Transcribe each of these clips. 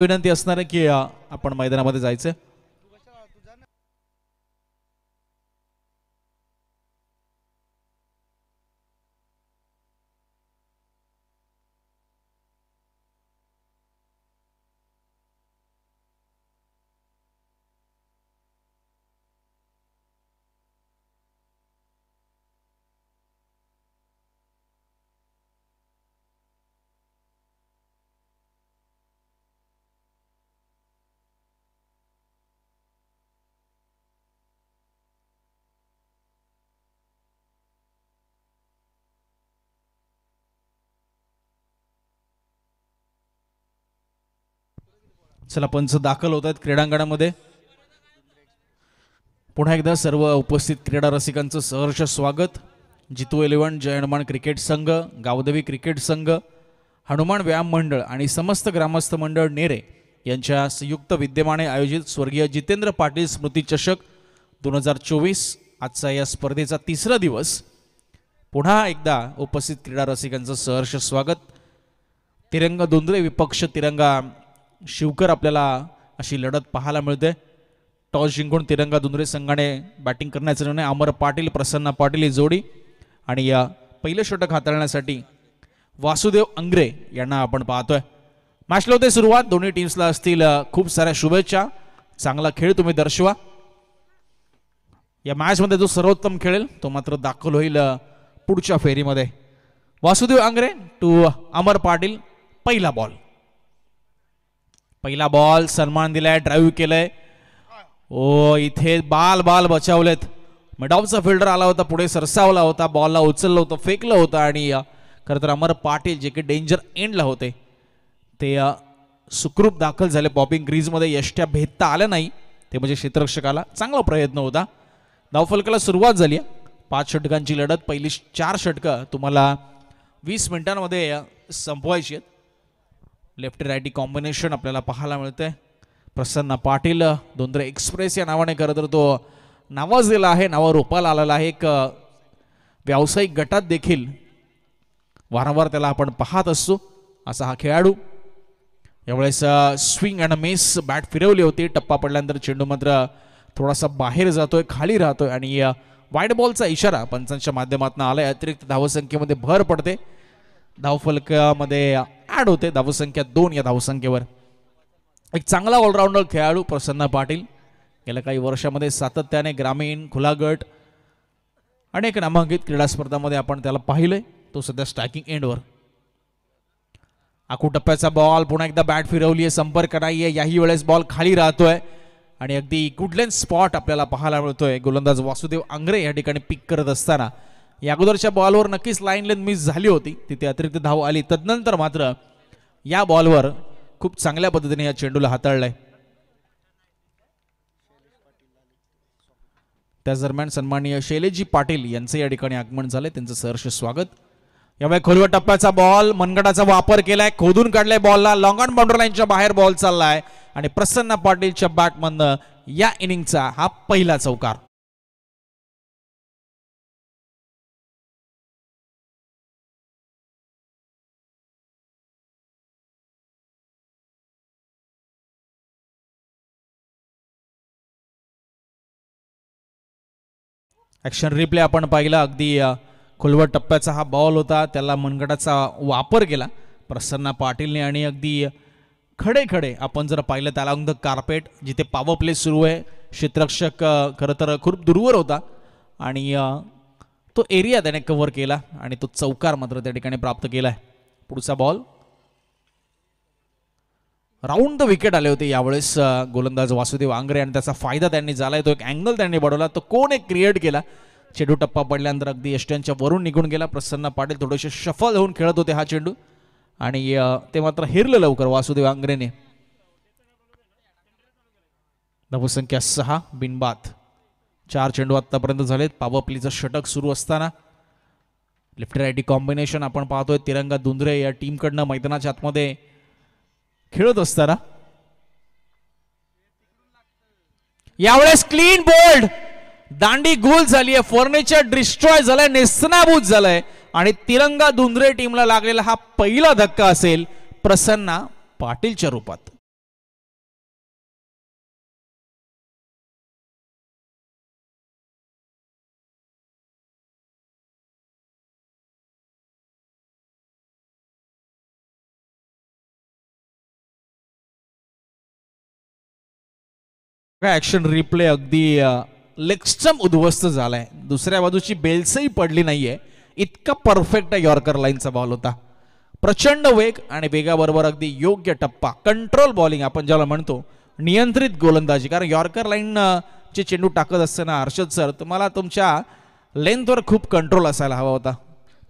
विनंती असणार आहे की आपण मैदानामध्ये जायचं. चला पंच दाखल होत आहेत क्रीडांगणामध्ये. पुन्हा एकदा सर्व उपस्थित क्रीडा रसिकांचं सहर्ष स्वागत. जितू 11 जय हनुमान क्रिकेट संघ, गावदेवी क्रिकेट संघ, हनुमान व्यायाम मंडळ आणि समस्त ग्रामस्थ मंडळ नेरे यांच्या संयुक्त विद्यमाने आयोजित स्वर्गीय जितेंद्र पाटील स्मृती चषक 2024 आजचा या स्पर्धेचा तिसरा दिवस. पुन्हा एकदा उपस्थित क्रीडा रसिकांचं सहर्ष स्वागत. तिरंगा दोंदरे विपक्ष तिरंगा शिवकर आपल्याला अशी लढत पाहायला मिळते. टॉस जिंकून तिरंगा दुंदरे संघाने बॅटिंग करण्याचा निर्णय. अमर पाटील प्रसन्न पाटील ही जोडी आणि या पहिलं षटक हाताळण्यासाठी वासुदेव अंग्रे यांना आपण पाहतोय. मॅचला होते सुरुवात. दोन्ही टीम्सला असतील खूप साऱ्या शुभेच्छा. चांगला खेळ तुम्ही दर्शवा. या मॅच मध्ये जो सर्वोत्तम खेळेल तो मात्र दाखल होईल पुढच्या फेरीमध्ये. वासुदेव अंग्रे टू अमर पाटील. पहिला बॉल सन्मान दिलाय, ड्राईव्ह केलंय. ओ इथे बाल बचावलेत. मिडॉफचा फिल्डर आला होता, पुढे सरसावला होता, बॉलला उचललं होतं, फेकलं होतं आणि खरं तर अमर पाटील जे की डेंजर एंडला होते ते सुखरूप दाखल झाले. पॉपिंग क्रीजमध्ये यष्ट्या भेदता आल्या नाही ते म्हणजे क्षेत्ररक्षकाला चांगला प्रयत्न होता. धावफलकाला सुरुवात झाली. 5 षटकांची लढत. पहिली 4 षटकं तुम्हाला 20 मिनिटांमध्ये संपवायची आहेत. लेफ्ट राईटी कॉम्बिनेशन आपल्याला पाहायला मिळतंय. प्रसन्न पाटील दोंदरे एक्सप्रेस या नावाने खरं तर तो नावाजलेला आहे, नावा रोपाला आलेला आहे. एक व्यावसायिक गटात देखील वारंवार त्याला आपण पाहत असतो असा हा खेळाडू. यावेळेस स्विंग अँड मिस बॅट फिरवली होती. टप्पा पडल्यानंतर चेंडू मात्र थोडासा बाहेर जातोय, खाली राहतोय आणि वाईड बॉलचा इशारा पंचांच्या माध्यमातून आलाय. अतिरिक्त धावसंख्येमध्ये भर पडते. धावफलकामध्ये ऍड होते धावसंख्या 2 या धावसंख्येवर. एक चांगला ऑलराऊंडर खेळाडू प्रसन्न पाटील. गेल्या काही वर्षामध्ये सातत्याने ग्रामीण, खुला गट अनेक नामांकित क्रीडा स्पर्धांमध्ये आपण त्याला पाहिलंय. तो सध्या स्ट्रायकिंग एंडवर. आखू टप्प्याचा बॉल. पुन्हा एकदा बॅट फिरवली आहे, संपर्क नाहीये. याही वेळेस बॉल खाली राहतोय आणि अगदी गुडलेन स्पॉट आपल्याला पाहायला मिळतोय. गोलंदाज वासुदेव अंग्रे या ठिकाणी पिक करत असताना या अगोदरच्या बॉलवर नक्कीच लाईन लेंथ मिस झाली होती, तिथे अतिरिक्त धाव आली. तदनंतर मात्र या बॉलवर खूप चांगल्या पद्धतीने या चेंडूला हाताळलाय. त्याच दरम्यान सन्माननीय शैलेशजी पाटील यांचे या ठिकाणी आगमन झाले. त्यांचं सहर्ष स्वागत. यावेळी खोलवर टप्प्याचा बॉल. मनगटाचा वापर केलाय, खोदून काढलाय बॉलला. लॉंग ऑन बाउंड्री लाईनच्या बाहेर बॉल चाललाय आणि प्रसन्न पाटीलच्या बॅटमधनं या इनिंगचा हा पहिला चौकार. ॲक्शन रिप्ले आपण पाहिला. अगदी खोलवर टप्प्याचा हा बॉल होता, त्याला मनगटाचा वापर केला प्रसन्न पाटीलने आणि अगदी खडे आपण जर पाहिलं त्याला द कार्पेट जिथे पॉवर प्ले सुरू आहे. क्षेत्ररक्षक खरं तर खूप दूरवर होता आणि तो एरिया त्याने कव्हर केला आणि तो चौकार मात्र त्या ठिकाणी प्राप्त केलाय. पुढचा बॉल. राऊंड द विकेट आले होते यावेळेस गोलंदाज वासुदेव आंग्रे आणि त्याचा फायदा त्यांनी झालाय. तो एक अँगल त्यांनी बनवला, तो कोण एक क्रिएट केला. चेंडू टप्पा पडल्यानंतर अगदी यष्ट्यांच्या वरून निघून गेला. प्रसन्न पाटील थोडेसे शफल होऊन खेळत होते हा चेंडू आणि ते मात्र हिरलं लवकर वासुदेव आंग्रेने. धावसंख्या 6 बिनबाद. 4 चेंडू आतापर्यंत झालेत. पॉवर प्लेचं षटक सुरू असताना लेफ्ट राईटी कॉम्बिनेशन आपण पाहतोय. तिरंगा दुंदरे या टीमकडनं मैदानाच्या आतमध्ये खेळत असताना यावेळेस क्लीन बोल्ड. दांडी गोल झाली आहे, फर्निचर डिस्ट्रॉय झालंय, नेस्तनाबूत झालंय आणि तिरंगा दुंदरे टीमला लागलेला हा पहिला धक्का असेल प्रसन्न पाटीलच्या रूपात. ऍक्शन रिप्ले अगदी लेगस्टम उद्ध्वस्त झालाय. दुसऱ्या बाजूची बेल्सही पडली नाहीये. इतका परफेक्ट यॉर्कर लाईनचा बॉल होता. प्रचंड वेग आणि वेगाबरोबर अगदी योग्य टप्पा, कंट्रोल बॉलिंग आपण ज्याला म्हणतो, नियंत्रित गोलंदाजी. कारण यॉर्कर लाईन चे चेंडू टाकत असताना हर्षद सर तुम्हाला तुमच्या लेंथवर खूप कंट्रोल असायला हवा होता.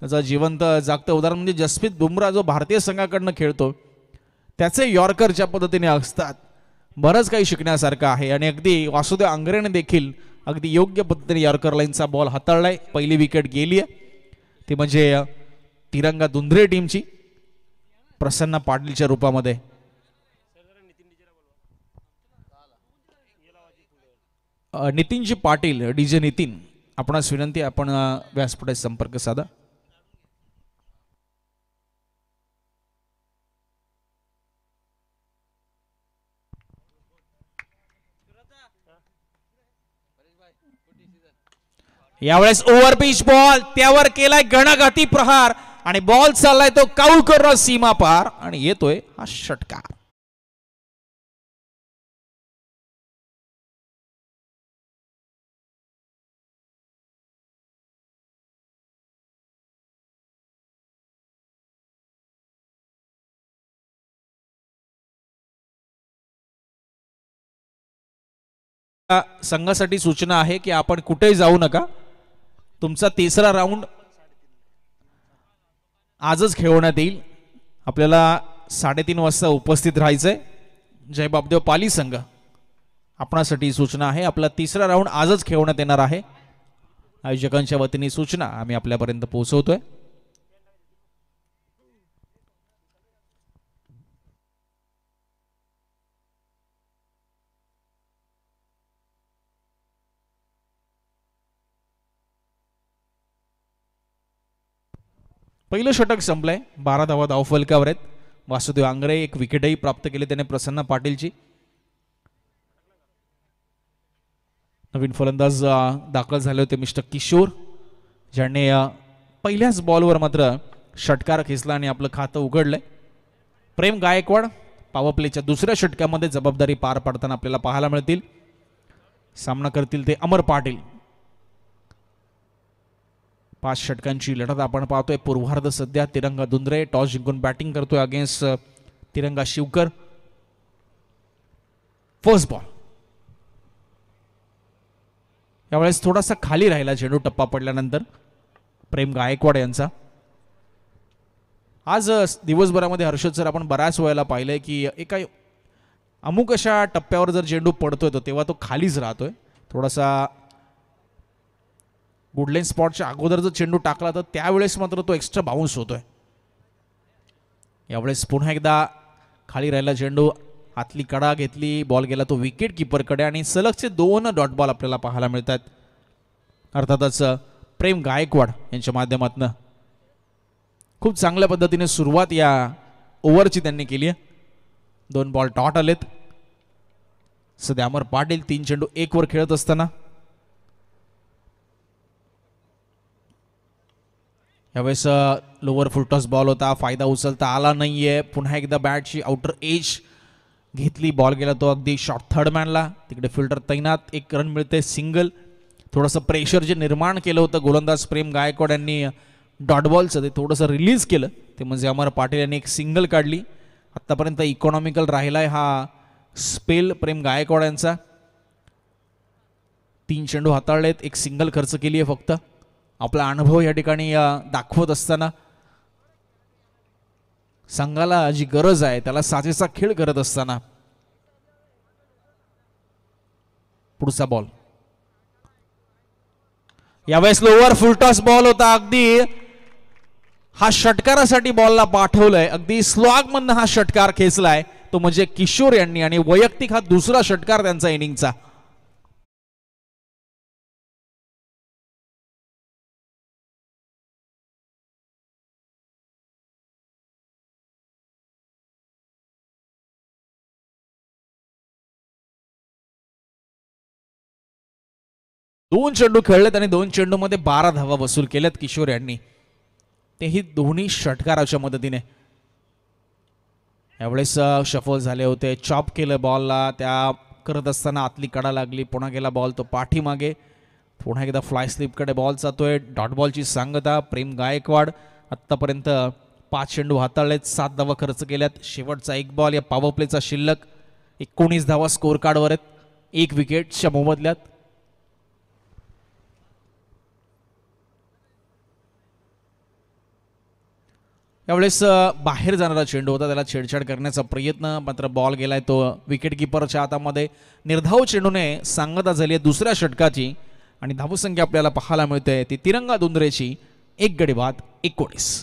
त्याचं जिवंत जागतं उदाहरण म्हणजे जसप्रीत बुमराह जो भारतीय संघाकडनं खेळतो त्याचे यॉर्कर ज्या पद्धतीने असतात बरंच काही शिकण्यासारखं आहे. आणि अगदी वासुदेव आंग्रेने देखील अगदी योग्य पद्धतीने यॉर्कर लाईनचा बॉल हाताळलाय. पहिली विकेट गेली आहे ती म्हणजे तिरंगा दुंद्रे टीमची प्रसन्न पाटीलच्या रूपामध्ये. नितीनजी पाटील, डीजे नितीन, आपणास विनंती आपण व्यासपीठात संपर्क साधा. यावेळेस ओव्हर पिच बॉल, त्यावर केलाय घणाघाती प्रहार आणि बॉल चाललाय तो काऊ करून सीमा पार आणि येतोय हा षटकार. संघासाठी सूचना आहे की आपण कुठेही जाऊ नका. तुमचा तिसरा राऊंड आजच खेळवण्यात येईल. आपल्याला 3:30 वाजता उपस्थित राहायचंय. जय बापदेव पाली संघ आपणासाठी सूचना आहे, आपला तिसरा राऊंड आजच खेळवण्यात येणार आहे. आयोजकांच्या वतीने सूचना आम्ही आपल्यापर्यंत पोहोचवतोय. पहिलं षटक संपलंय. 12 धावा धावफलकावर आहेत. वासुदेव आंग्रे एक विकेटही प्राप्त केली त्याने प्रसन्न पाटीलची. नवीन फलंदाज दाखल झाले होते मिस्टर किशोर, ज्यांनी पहिल्याच बॉलवर मात्र षटकार खेचला आणि आपलं खातं उघडलंय. प्रेम गायकवाड पॉवर प्लेच्या दुसऱ्या षटकामध्ये जबाबदारी पार पाडताना आपल्याला पाहायला मिळतील. सामना करतील ते अमर पाटील. 5 षटकांची लढत आपण पाहतोय. पूर्वार्ध सध्या तिरंगा दुंद्रे टॉस जिंकून बॅटिंग करतोय अगेन्स्ट तिरंगा शिवकर. फर्स्ट बॉल यावेळेस थोडासा खाली राहिला चेंडू टप्पा पडल्यानंतर प्रेम गायकवाड यांचा. आज दिवसभरामध्ये हर्षद सर आपण बऱ्याच वेळेला पाहिलंय की एका अमुक अशा टप्प्यावर जर चेंडू पडतोय तो तेव्हा तो खालीच राहतोय. थोडासा गुडलेन स्पॉटच्या अगोदर जर चेंडू टाकला तर त्यावेळेस मात्र तो एक्स्ट्रा बाउन्स होतोय. यावेळेस पुन्हा एकदा खाली राहिला चेंडू, हातली कडा घेतली, बॉल गेला तो विकेट किपरकडे आणि सलगचे 2 डॉट बॉल आपल्याला पाहायला मिळतात. अर्थातच प्रेम गायकवाड यांच्या माध्यमातून खूप चांगल्या पद्धतीने सुरुवात या ओव्हरची त्यांनी केली आहे. 2 बॉल डॉट आलेत. सध्या अमर पाटील 3 चेंडू 1 वर खेळत असताना यावेळेस लोअर फुलटॉस बॉल होता, फायदा उचलता आला नाहीये. पुन्हा एकदा बॅटची आउटर एज घेतली, बॉल गेला तो अगदी शॉर्ट थर्ड मॅनला. तिकडे फिल्डर तैनात, 1 रन मिळते, सिंगल. थोडंसं प्रेशर जे निर्माण केलं होतं गोलंदाज प्रेम गायकवाड यांनी डॉट बॉलचं ते थोडंसं रिलीज केलं. ते म्हणजे अमर पाटील यांनी एक सिंगल काढली. आत्तापर्यंत इकॉनॉमिकल राहिलाय हा स्पेल प्रेम गायकवाड यांचा. 3 चेंडू हाताळलेत, 1 सिंगल खर्च केली आहे फक्त. आपला अनुभव या ठिकाणी दाखवत असताना संघाला जी गरज आहे त्याला साजेसा खेळ करत असताना पुढचा बॉल यावेळेस लोअर फुलटॉस बॉल होता. अगदी हा षटकारासाठी बॉलला पाठवलंय. अगदी स्लॉग मधनं हा षटकार खेचलाय तो म्हणजे किशोर यांनी आणि वैयक्तिक हा दुसरा षटकार त्यांचा इनिंगचा. दोन चेंडू खेळलेत आणि 2 चेंडूमध्ये 12 धावा वसूल केल्यात किशोर यांनी, तेही दोन्ही षटकाराच्या मदतीने. यावेळेस शफल झाले होते, चॉप केलं बॉलला, त्या करत असताना आतली कडा लागली, पुन्हा गेला बॉल तो पाठीमागे, पुन्हा एकदा फ्लाय स्लिपकडे बॉल जातोय. डॉट बॉलची सांगता. प्रेम गायकवाड आत्तापर्यंत 5 चेंडू हाताळलेत, 7 धावा खर्च केल्यात. शेवटचा एक बॉल या पॉवर प्लेचा शिल्लक. 19 धावा स्कोर कार्डवर आहेत, 1 विकेटच्या मोबदल्यात. यावेळेस बाहेर जाणारा चेंडू होता, त्याला छेडछाड करण्याचा प्रयत्न, मात्र बॉल गेलाय तो विकेट किपरच्या हातामध्ये. निर्धाव चेंडूने सांगता झाली आहे दुसऱ्या षटकाची आणि धावसंख्या आपल्याला पाहायला मिळते ती तिरंगा दुंदरेची 1 गडी बाद 19.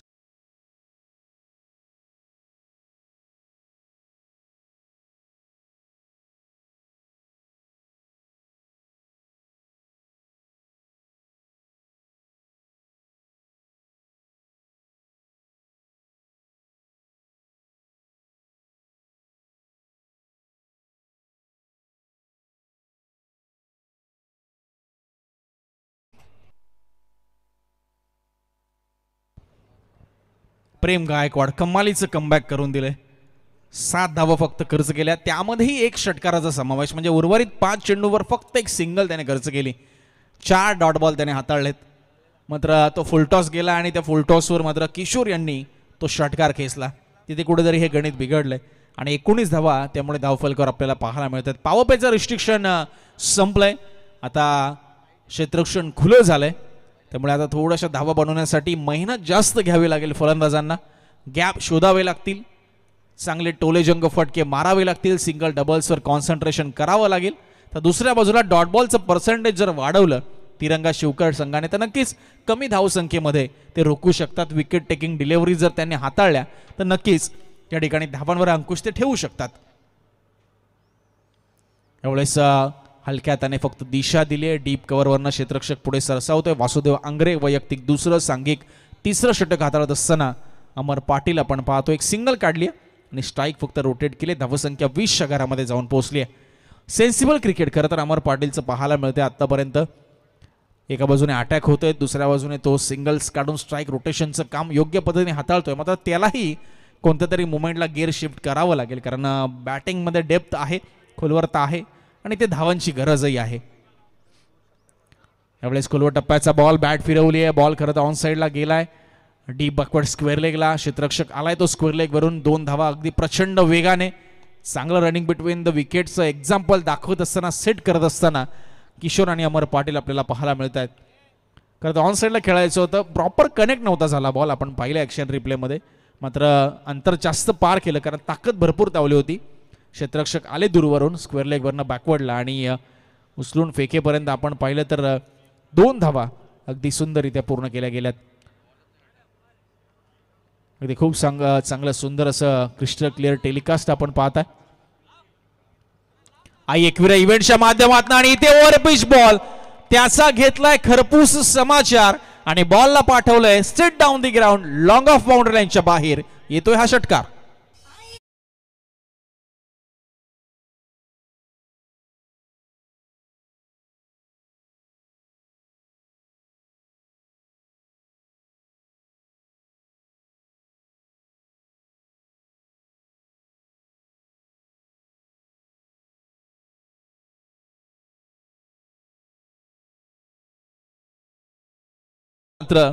प्रेम गायकवाड कमालीचं कमबॅक करून दिले. 7 धावा फक्त खर्च केल्या, त्यामध्येही 1 षटकाराचा समावेश, म्हणजे उर्वरित 5 चेंडूवर फक्त 1 सिंगल त्याने खर्च केली. 4 डॉट बॉल त्याने हाताळलेत. मात्र तो फुलटॉस गेला आणि त्या फुलटॉसवर मात्र किशोर यांनी तो षटकार खेचला. तिथे कुठेतरी हे गणित बिघडलंय आणि 19 धावा त्यामुळे धावफलकावर आपल्याला पाहायला मिळतात. पॉवर प्लेचं रिस्ट्रिक्शन संपलंय, आता क्षेत्ररक्षण खुलं झालंय, त्यामुळे आता थोड्याशा धावा बनवण्यासाठी मेहनत जास्त घ्यावी लागेल फलंदाजांना. गॅप शोधावे लागतील, चांगले टोलेजंग फटके मारावे लागतील, सिंगल डबल्सवर कॉन्सन्ट्रेशन करावं लागेल. तर दुसऱ्या बाजूला डॉट बॉलचं पर्सेंटेज जर वाढवलं तिरंगा शिवकर संघाने तर नक्कीच कमी धावसंख्येमध्ये ते रोखू शकतात. विकेट टेकिंग डिलिव्हरी जर त्यांनी हाताळल्या तर नक्कीच या ठिकाणी धावांवर अंकुश ते ठेवू शकतात. यावेळेस हलक्या हाताने फक्त दिशा दिली आहे. डीप कव्हरवरनं क्षेत्ररक्षक पुढे सरसावतोय. वासुदेव आंग्रे वैयक्तिक दुसरं, सांघिक तिसरं षटक हाताळत असताना अमर पाटील आपण पाहतो एक सिंगल काढली आणि स्ट्राईक फक्त रोटेट केले. धावसंख्या 20च्या घरामध्ये जाऊन पोहोचली आहे. सेन्सिबल क्रिकेट खरं तर अमर पाटीलचं पाहायला मिळते आत्तापर्यंत. एका बाजूने अटॅक होतोय, दुसऱ्या बाजूने तो सिंगल्स काढून स्ट्राईक रोटेशनचं काम योग्य पद्धतीने हाताळतोय. मात्र त्यालाही कोणत्या तरी मुवमेंटला गिअर शिफ्ट करावं लागेल, कारण बॅटिंगमध्ये डेप्थ आहे, खोलवरता आहे आणि ते धावांची गरजही आहे. यावेळेस खोलवर टप्प्याचा बॉल, बॅट फिरवली आहे, बॉल खरं तर ऑन साईडला गेलाय. डीप बॅकवर्ड स्क्वेअर लेगला क्षेत्ररक्षक आलाय, तो स्क्वेअर लेग वरून 2 धावा अगदी प्रचंड वेगाने. चांगलं रनिंग बिटवीन द विकेटचं एक्झाम्पल दाखवत असताना, सेट करत असताना किशोर आणि अमर पाटील आपल्याला पाहायला मिळत आहेत. खरं तर ऑन साईडला खेळायचं होतं, प्रॉपर कनेक्ट नव्हता झाला बॉल, आपण पाहिलं ॲक्शन रिप्लेमध्ये. मात्र अंतर जास्त पार केलं कारण ताकद भरपूर तावली होती. क्षेत्ररक्षक आले दूरवरून स्क्वेअर लेगवरनं बॅकवर्डला आणि उचलून फेकेपर्यंत आपण पाहिलं तर 2 धावा अगदी सुंदररित्या पूर्ण केल्या गेल्यात. अगदी खूप चांगलं सुंदर असं क्रिस्टल क्लिअर टेलिकास्ट आपण पाहताय आई एकविरा इव्हेंटच्या माध्यमातून. आणि इथे ओव्हर पिच बॉल त्याचा घेतलाय खरपूस समाचार आणि बॉलला पाठवलंय straight down the ground, long off boundary लाईनच्या बाहेर येतोय हा षटकार. मात्र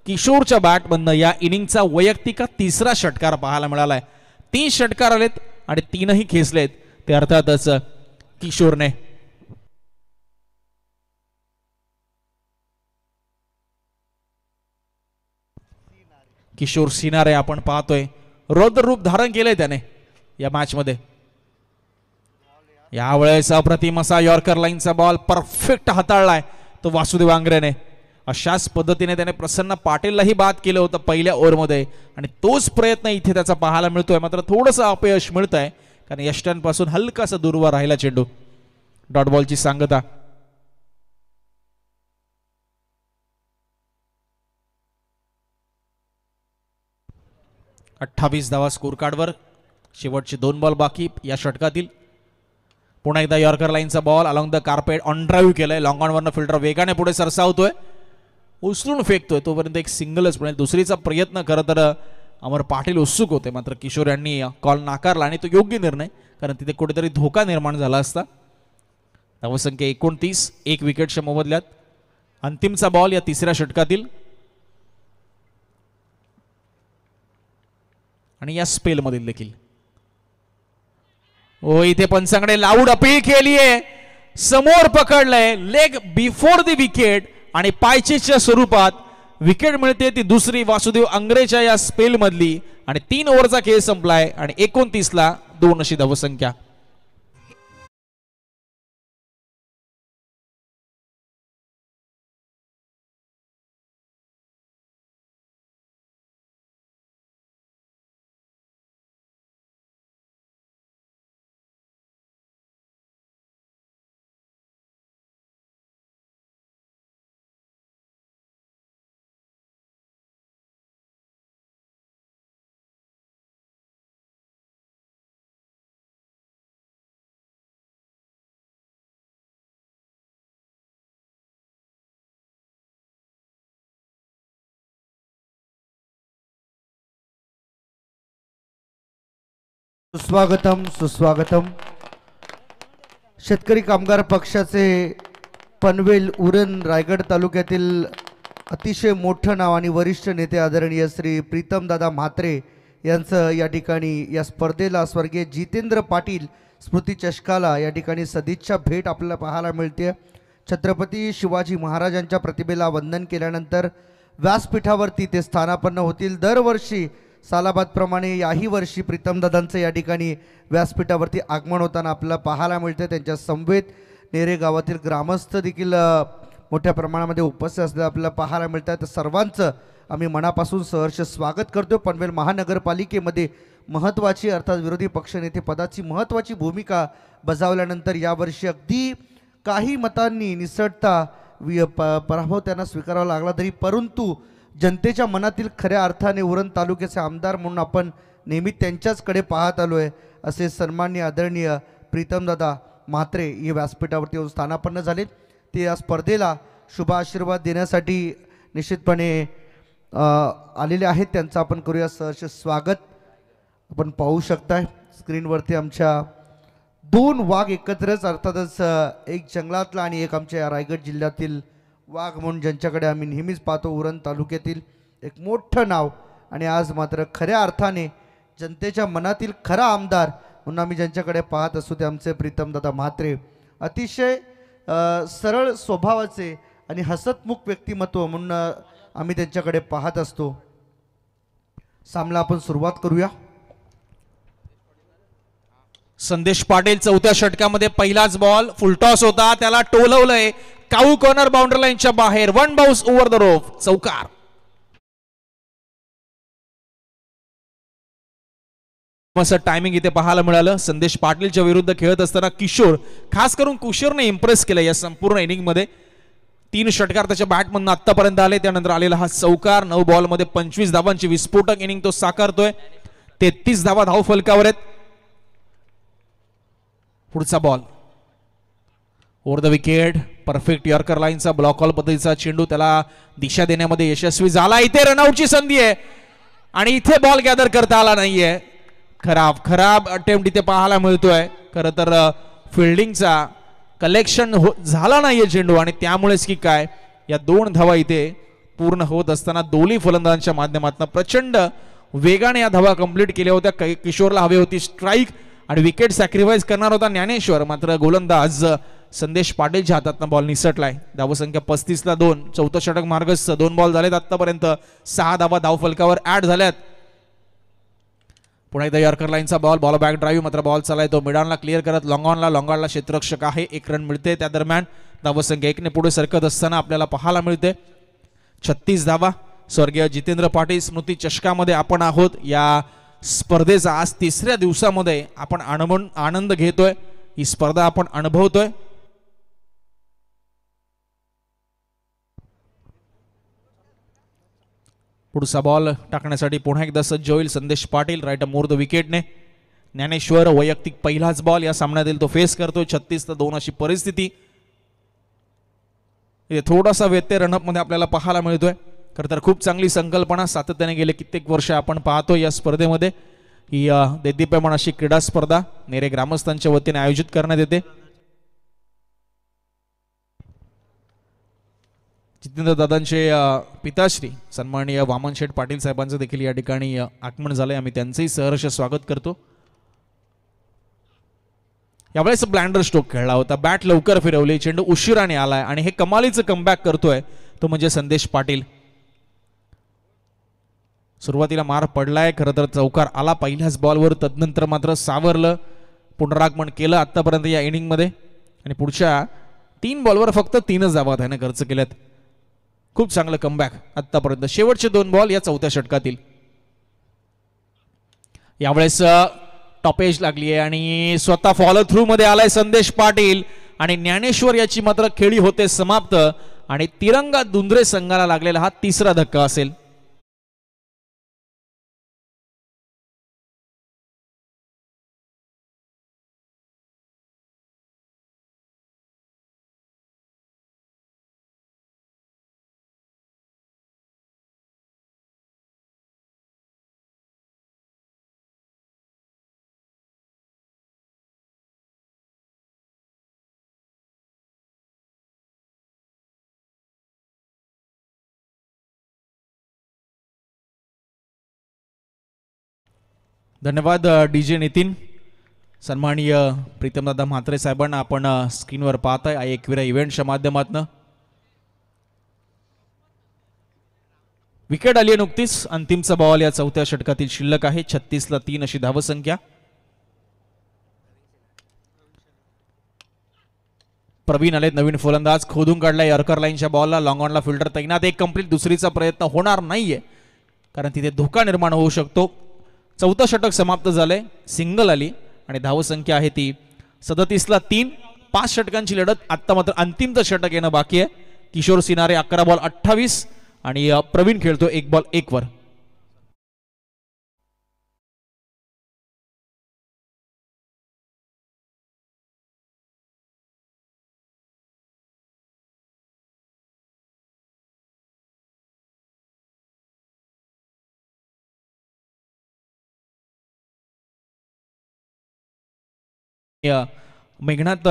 किशोरच्या बॅटमधनं या इनिंगचा वैयक्तिक 3रा षटकार पाहायला मिळालाय. 3 षटकार आलेत आणि 3ही खेचलेत ते अर्थातच किशोरने. किशोर सिनारे आपण पाहतोय रौद्र रूप धारण केलंय त्याने या मॅच मध्ये. यावेळेस अप्रतिम असा यॉर्कर लाईनचा बॉल परफेक्ट हाताळलाय तो वासुदेव आंग्रेने. अशाच पद्धतीने त्याने प्रसन्न पाटीललाही बाद केलं होतं पहिल्या ओव्हरमध्ये आणि तोच प्रयत्न इथे त्याचा पाहायला मिळतोय. मात्र थोडंसं अपयश मिळतंय कारण यष्टांपासून हलकासा दूरवर राहिला चेंडू. डॉट बॉलची सांगता. अठ्ठावीस धावा स्कोर कार्डवर, शेवटचे 2 बॉल बाकी या षटकातील. पुन्हा एकदा यॉर्कर लाईनचा ball along the carpet on drive केलाय. लॉंग ऑन वरनं फिल्डर वेगाने पुढे सरसावतोय, उचलून फेकतोय, तोपर्यंत एक सिंगलच मिळेल. दुसरीचा प्रयत्न खरं तर अमर पाटील उत्सुक होते, मात्र किशोर यांनी कॉल नाकारला आणि तो योग्य निर्णय, कारण तिथे कुठेतरी धोका निर्माण झाला असता. धावसंख्या 29, 1 विकेटच्या मोबदल्यात. अंतिमचा बॉल या तिसऱ्या षटकातील आणि या स्पेल मधील देखील. ओ इथे पंचांकडे लाऊड अपील केलीये, समोर पकडलंय, लेग बिफोर द विकेट आणि पायचेच्या स्वरूपात विकेट मिळते. ती दुसरी वासुदेव अंग्रेच्या या स्पेल मधली आणि 3 ओव्हरचा खेळ संपलाय आणि 29ला 2 अशी धावसंख्या. सुस्वागतम सुस्वागतम. शेतकरी कामगार पक्षाचे पनवेल उरण रायगड तालुक्यातील अतिशय मोठं नाव आणि वरिष्ठ नेते आदरणीय श्री प्रीतमदादा म्हात्रे यांचं या ठिकाणी या स्पर्धेला स्वर्गीय जितेंद्र पाटील स्मृती चषकाला या ठिकाणी सदिच्छा भेट आपल्याला पाहायला मिळते. छत्रपती शिवाजी महाराजांच्या प्रतिमेला वंदन केल्यानंतर व्यासपीठावरती ते स्थानापन्न होतील. दरवर्षी सालाबादप्रमाणे याही वर्षी प्रीतमदादांचं या ठिकाणी व्यासपीठावरती आगमन होताना आपल्याला पाहायला मिळते. त्यांच्या समवेत नेरे गावातील ग्रामस्थ देखील मोठ्या प्रमाणामध्ये उपस्थित असलेलं आपल्याला पाहायला मिळतात. सर्वांचं आम्ही मनापासून सहर्ष स्वागत करतो. पनवेल महानगरपालिकेमध्ये महत्त्वाची अर्थात विरोधी पक्षनेते पदाची महत्त्वाची भूमिका बजावल्यानंतर यावर्षी अगदी काही मतांनी निसटता पराभव त्यांना स्वीकारावा लागला तरी परंतु जनतेच्या मनातील खऱ्या अर्थाने उरण तालुक्याचे आमदार म्हणून आपण नेहमी त्यांच्याचकडे पाहत आलो आहे. असे सन्माननीय आदरणीय प्रीतमदादा म्हात्रे हे व्यासपीठावरती येऊन स्थानापन्न झाले. ते या स्पर्धेला शुभ आशीर्वाद देण्यासाठी निश्चितपणे आलेले आहेत. त्यांचं आपण करूया सहर्ष स्वागत. आपण पाहू शकताय स्क्रीनवरती आमच्या 2 वाघ एकत्रच अर्थातच एक जंगलातला आणि एक आमच्या रायगड जिल्ह्यातील वाघ म्हणून ज्यांच्याकडे आम्ही नेहमीच पाहतो. उरण तालुक्यातील एक मोठं नाव आणि आज मात्र खऱ्या अर्थाने जनतेच्या मनातील खरा आमदार म्हणून आम्ही ज्यांच्याकडे पाहत असतो ते आमचे प्रीतमदादा म्हात्रे. अतिशय सरळ स्वभावाचे आणि हसतमुख व्यक्तिमत्व म्हणून आम्ही त्यांच्याकडे पाहत असतो. सामना आपण सुरुवात करूया. संदेश पाटील चौथ्या षटकामध्ये पहिलाच बॉल फुलटॉस होता, त्याला टोलवलंय काऊ कॉर्नर बाउंड्री लाईनच्या बाहेर. 1 बाउन्स ओव्हर द रोफ, चौकार. असं टायमिंग इथे पाहायला मिळालं. संदेश पाटीलच्या विरुद्ध खेळत असताना किशोर, खास करून किशोरने इम्प्रेस केलं या संपूर्ण इनिंग मध्ये. 3 षटकार त्याच्या बॅटमधून आतापर्यंत आले, त्यानंतर आलेला हा चौकार. 9 बॉल मध्ये 25 धावांची विस्फोटक इनिंग तो साकारतोय. 33 धावा धाव फलकावर आहेत. पुढचा ball over the wicket, perfect yorker लाईनचा ब्लॉक ऑल पद्धतीचा चेंडू त्याला दिशा देण्यामध्ये यशस्वी झाला. इथे रनआउटची संधी आहे आणि इथे बॉल गॅदर करता आला नाहीये. खराब अटेम्प्ट इथे पाहायला मिळतोय. खरं तर फिल्डिंगचा कलेक्शन झाला नाहीये चेंडू आणि त्यामुळेच की काय या 2 धावा इथे पूर्ण होत असताना दोन्ही फलंदाजांच्या माध्यमातून प्रचंड वेगाने या धावा कंप्लीट केल्या होत्या. किशोरला हवी होती स्ट्राईक आणि विकेट सॅक्रिफाईस करणार होता ज्ञानेश्वर, मात्र गोलंदाज संदेश पाटीलच्या हातातून बॉल निसटलाय. धावसंख्या 35ला 2. चौथं षटक मार्गस्थ. 2 बॉल झालेत आतापर्यंत. 6 धावा धाव फलकावर ऍड झाल्यात. पुन्हा एकदा यॉर्कर लाईनचा बॉल बॅक ड्राईव्ह, मात्र बॉल चालाय तो मिडॉनला क्लिअर करत लॉंगॉनला क्षेत्ररक्षक आहे. 1 रन मिळते. त्या दरम्यान धावसंख्या 1 ने पुढे सरकत असताना आपल्याला पाहायला मिळते 36 धावा. स्वर्गीय जितेंद्र पाटील स्मृती चषकामध्ये आपण आहोत. या स्पर्धेचा आज 3ऱ्या दिवसामध्ये आपण आनंद घेतोय. ही स्पर्धा आपण अनुभवतोय. पुढचा बॉल टाकण्यासाठी पुन्हा एकदा सज्ज होईल Sandesh Patil. Right more the विकेटने. ज्ञानेश्वर वैयक्तिक पहिलाच बॉल या सामन्यातील तो फेस करतोय. 36-2 अशी परिस्थिती. थोडासा व्यत्यय रनअप मध्ये आपल्याला पाहायला मिळतोय. खरं तर खूप चांगली संकल्पना सातत्याने गेले कित्येक वर्ष आपण पाहतो या स्पर्धेमध्ये. ही देदीप्यमान अशी क्रीडा स्पर्धा नेरे ग्रामस्थांच्या वतीने आयोजित करण्यात येते. जितेंद्र दादांचे पिताश्री सन्माननीय वामन शेठ पाटील साहेबांचं देखील या ठिकाणी आगमन झालंय. आम्ही त्यांचंही सहर्ष स्वागत करतो. यावेळेस ब्लँडर स्ट्रोक खेळला होता, बॅट लवकर फिरवली, चेंडू उशिराने आलाय आणि हे कमालीचं कमबॅक करतोय तो म्हणजे संदेश पाटील. सुरुवातीला मार पडलाय, खरं तर चौकार आला पहिल्याच बॉलवर, तदनंतर मात्र सावरलं, पुनरागमन केलं आतापर्यंत या इनिंग मध्ये आणि पुढच्या 3 बॉलवर फक्त 3च धावा त्याने खर्च केल्यात. खूप चांगलं कमबॅक आतापर्यंत. शेवटचे 2 बॉल या 4थ्या षटकातील. यावेळेस टॉपेज लागली आहे आणि स्वतः फॉलो थ्रू मध्ये आलाय संदेश पाटील आणि ज्ञानेश्वर याची मात्र खेळी होते समाप्त आणि तिरंगा दुंद्रे संघाला लागलेला हा 3रा धक्का असेल. धन्यवाद डीजे नितीन. सन्माननीय प्रीतमदादा म्हात्रे साहेबांना आपण स्क्रीनवर पाहताय एकविरा इव्हेंटच्या माध्यमातून. विकेट आली आहे नुकतीच. अंतिमचा बॉल या 4थ्या षटकातील शिल्लक आहे. 36ला 3 अशी धावसंख्या. प्रवीण आले नवीन फलंदाज, खोदून काढलाय यॉर्कर लाईनच्या बॉलला, लॉंग ऑनला फिल्डर तैनात. एक कंप्लीट दुसरीचा प्रयत्न होणार नाहीये कारण तिथे धोका निर्माण होऊ शकतो. 4थं षटक समाप्त झालंय, सिंगल आली आणि धावसंख्या आहे ती 37ला 3. 5 षटकांची लढत. आता मात्र अंतिमचं षटक येणं बाकी आहे. किशोर सिनारे 11 बॉल 28 आणि प्रवीण खेळतो 1 बॉल 1 वर. मेघनाथ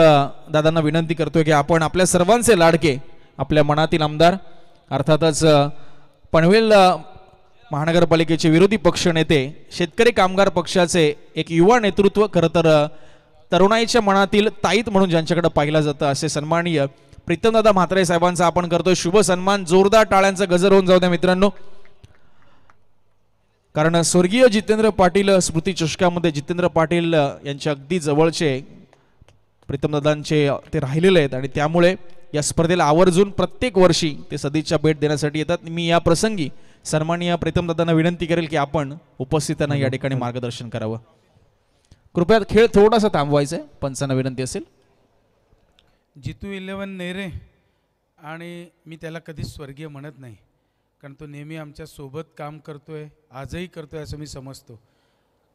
दादांना विनंती करतोय की आपण आपल्या सर्वांचे लाडके, आपल्या मनातील आमदार, अर्थातच पनवेल महानगरपालिकेचे विरोधी पक्ष नेते, शेतकरी कामगार पक्षाचे एक युवा नेतृत्व, खरं तर तरुणाईच्या मनातील ताईत म्हणून ज्यांच्याकडे पाहिलं जातं असे सन्माननीय प्रीतमदादा म्हात्रे साहेबांचा आपण करतोय शुभ सन्मान. जोरदार टाळ्यांचा गजर होऊन जाऊ द्या मित्रांनो, कारण स्वर्गीय जितेंद्र पाटील स्मृती चषकामध्ये जितेंद्र पाटील यांच्या अगदी जवळचे प्रीतमदादांचे ते राहिलेले आहेत आणि त्यामुळे या स्पर्धेला आवर्जून प्रत्येक वर्षी ते सदिच्छा भेट देण्यासाठी येतात. मी या प्रसंगी सन्माननीय प्रीतमदादांना विनंती करेल की आपण उपस्थितांना या ठिकाणी मार्गदर्शन करावं. कृपया खेळ थोडासा थांबवायचा आहे, पंचांना विनंती असेल. जितू 11 नेरे आणि मी त्याला कधीच स्वर्गीय म्हणत नाही कारण तो नेहमी आमच्या सोबत काम करतोय, आजही करतोय असं मी समजतो.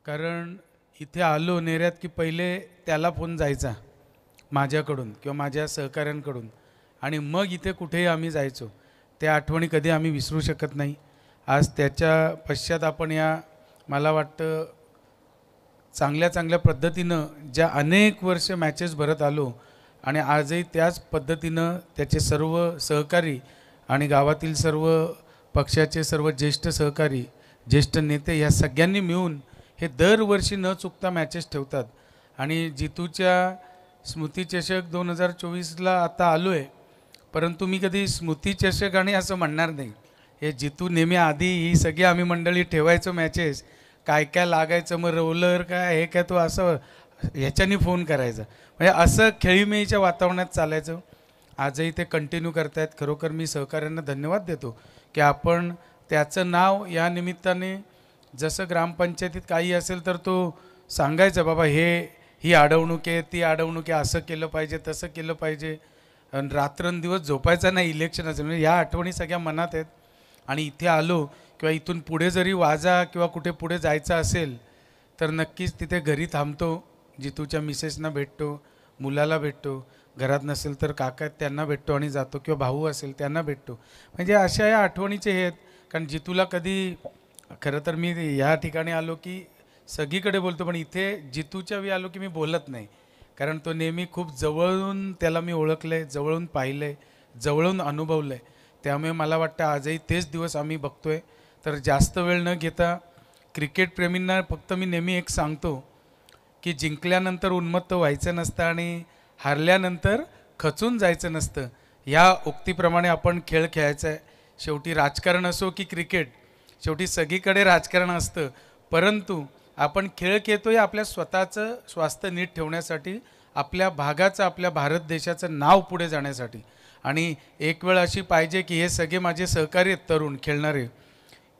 कारण इथे आलो नेऱ्यात की पहिले त्याला फोन जायचा माझ्याकडून किंवा माझ्या सहकाऱ्यांकडून आणि मग इथे कुठेही आम्ही जायचो. त्या आठवणी कधी आम्ही विसरू शकत नाही. आज त्याच्या पश्चात आपण या मला वाटतं चांगल्या पद्धतीनं ज्या अनेक वर्ष मॅचेस भरत आलो आणि आजही त्याच पद्धतीनं त्याचे सर्व सहकारी आणि गावातील सर्व पक्षाचे सर्व ज्येष्ठ सहकारी, ज्येष्ठ नेते ह्या सगळ्यांनी मिळून हे दरवर्षी न चुकता मॅचेस ठेवतात. आणि जितूच्या स्मृती चषक 2024ला आता आलो आहे, परंतु मी कधी स्मृती चषक आणि असं म्हणणार नाही. हे जितू नेहमी आधी ही सगळी आम्ही मंडळी ठेवायचो मॅचेस, काय काय लागायचं, मग रोलर काय हे काय तो असं ह्याच्यानी फोन करायचा, म्हणजे असं खेळीमेळीच्या वातावरणात चालायचं. आजही ते कंटिन्यू करतायत. खरोखर मी सहकाऱ्यांना धन्यवाद देतो की आपण त्याचं नाव या निमित्ताने, जसं ग्रामपंचायतीत काही असेल तर तो सांगायचं, बाबा ही अडवणूक आहे, ती अडवणूक आहे, असं केलं पाहिजे, तसं केलं पाहिजे. आणि रात्रंदिवस झोपायचा नाही इलेक्शन असेल. म्हणजे या आठवणी सगळ्या मनात आहेत. आणि इथे आलो किंवा इथून पुढे जरी वाजा किंवा कुठे पुढे जायचं असेल तर नक्कीच तिथे घरी थांबतो, जितूच्या मिसेसना भेटतो, मुलाला भेटतो, घरात नसेल तर काका त्यांना भेटतो आणि जातो, किंवा भाऊ असेल त्यांना भेटतो. म्हणजे अशा या आठवणीचे हे आहेत. कारण जितूला कधी, खरं तर मी या ठिकाणी आलो की सगळीकडे बोलतो, पण इथे जितूच्या वेळी आलो की मी बोलत नाही. कारण तो नेहमी खूप जवळून त्याला मी ओळखलं आहे, जवळून पाहिलं आहे, जवळून अनुभवलं आहे. त्यामुळे मला वाटतं आजही तेच दिवस आम्ही बघतोय. तर जास्त वेळ न घेता क्रिकेटप्रेमींना फक्त मी नेहमी एक सांगतो की जिंकल्यानंतर उन्मत्त व्हायचं नसतं आणि हारल्यानंतर खचून जायचं नसतं. ह्या उक्तीप्रमाणे आपण खेळ खेळायचा आहे. शेवटी राजकारण असो की क्रिकेट, शेवटी सगळीकडे राजकारण असतं, परंतु आपण खेळ खेळतोय आपल्या स्वतःचं स्वास्थ्य नीट ठेवण्यासाठी, आपल्या भागाचं, आपल्या भारत देशाचं नाव पुढे जाण्यासाठी. आणि एक वेळ अशी पाहिजे की हे सगळे माझे सहकारी आहेत तरुण खेळणारे,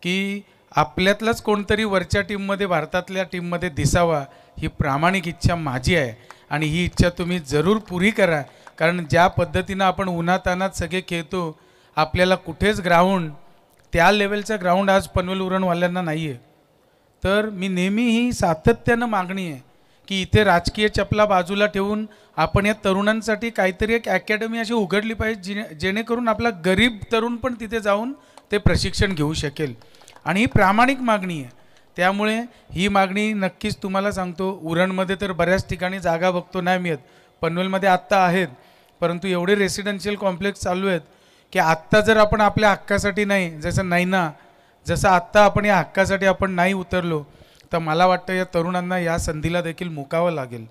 की आपल्यातलाच कोणतरी वरच्या टीममध्ये, भारतातल्या टीममध्ये दिसावा, ही प्रामाणिक इच्छा माझी आहे. आणि ही इच्छा तुम्ही जरूर पुरी करा. कारण ज्या पद्धतीनं आपण उन्हातानात सगळे खेळतो, आपल्याला कुठेच ग्राउंड, त्या लेवलचं ग्राउंड आज पनवेल उरणवाल्यांना नाही आहे. तर मी नेहमी ही सातत्यानं मागणी आहे की इथे राजकीय चपला बाजूला ठेवून आपण या तरुणांसाठी काहीतरी एक अकॅडमी अशी उघडली पाहिजे, जेणेकरून आपला गरीब तरुण पण तिथे जाऊन ते प्रशिक्षण घेऊ शकेल. आणि ही प्रामाणिक मागणी आहे. त्यामुळे ही मागणी नक्कीच तुम्हाला सांगतो, उरणमध्ये तर बऱ्याच ठिकाणी जागा बघतो नाही मिळत, पनवेलमध्ये आत्ता आहेत, परंतु एवढे रेसिडेन्शियल कॉम्प्लेक्स चालू आहेत की आत्ता जर आपण आपल्या हक्कासाठी नाही, जसं नाही ना, जसं आत्ता आपण या हक्कासाठी आपण नाही उतरलो, तर मला वाटतं या तरुणांना या संधीला देखील मुकावं लागेल,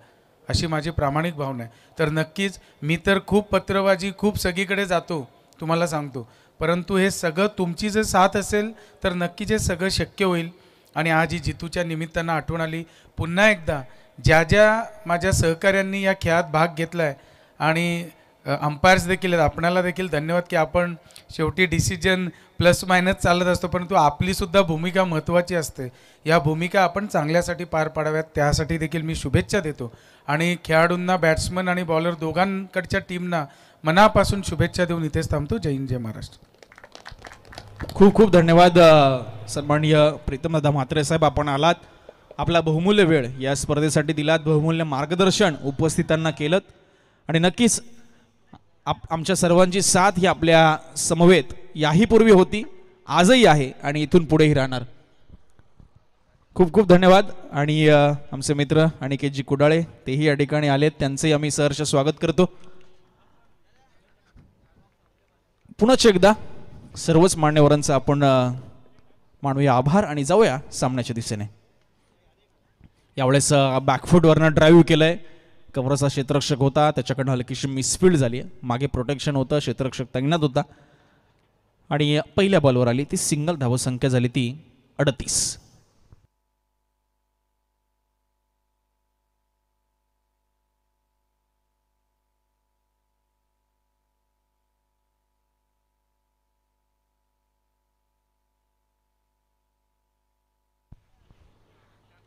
अशी माझी प्रामाणिक भावना आहे. तर नक्कीच मी तर खूप पत्रबाजी, खूप सगळीकडे जातो तुम्हाला सांगतो, परंतु हे सगळं तुमची जर साथ असेल तर नक्कीच हे सगळं शक्य होईल. आणि आज ही जितूच्या निमित्तानं आठवण आली. पुन्हा एकदा ज्या ज्या माझ्या सहकाऱ्यांनी या खेळात भाग घेतला आहे आणि अंपायर्स देखील आहेत, आपणाला देखील धन्यवाद की आपण शेवटी डिसिजन प्लस मायनस चालत असतो, परंतु आपलीसुद्धा भूमिका महत्त्वाची असते. या भूमिका आपण चांगल्यासाठी पार पाडाव्यात, त्यासाठी देखील मी शुभेच्छा देतो. आणि खेळाडूंना, बॅट्समन आणि बॉलर दोघांकडच्या टीमना मनापासून शुभेच्छा देऊन इथेच थांबतो. जय हिंद, जय महाराष्ट्र. खूप खूप धन्यवाद सन्माननीय प्रीतमदादा म्हात्रे साहेब, आपण आलात, आपला बहुमूल्य वेळ या स्पर्धेसाठी दिलात, बहुमूल्य मार्गदर्शन उपस्थितांना केलं आणि नक्कीच आमच्या सर्वांची साथ ही आपल्या समवेत याही पूर्वी होती, आजही आहे आणि इथून पुढेही राहणार. खूप खूप धन्यवाद. आणि आमचे मित्र अनिकेतजी कुडाळे तेही या ठिकाणी आलेत, त्यांचंही आम्ही सहर्ष स्वागत करतो. पुन्हा एकदा सर्वच मान्यवरांचा आपण मानूया आभार आणि जाऊया सामन्याच्या दिशेने. यावेळेस बॅकफूटवरनं ड्राईव्ह केलंय, कव्हरचा क्षेत्ररक्षक होता, त्याच्याकडनं हलकीशी मिसफील्ड झाली, मागे प्रोटेक्शन होतं, क्षेत्ररक्षक तैनात होता आणि पहिल्या बॉलवर आली ती सिंगल, धावसंख्या झाली ती 38.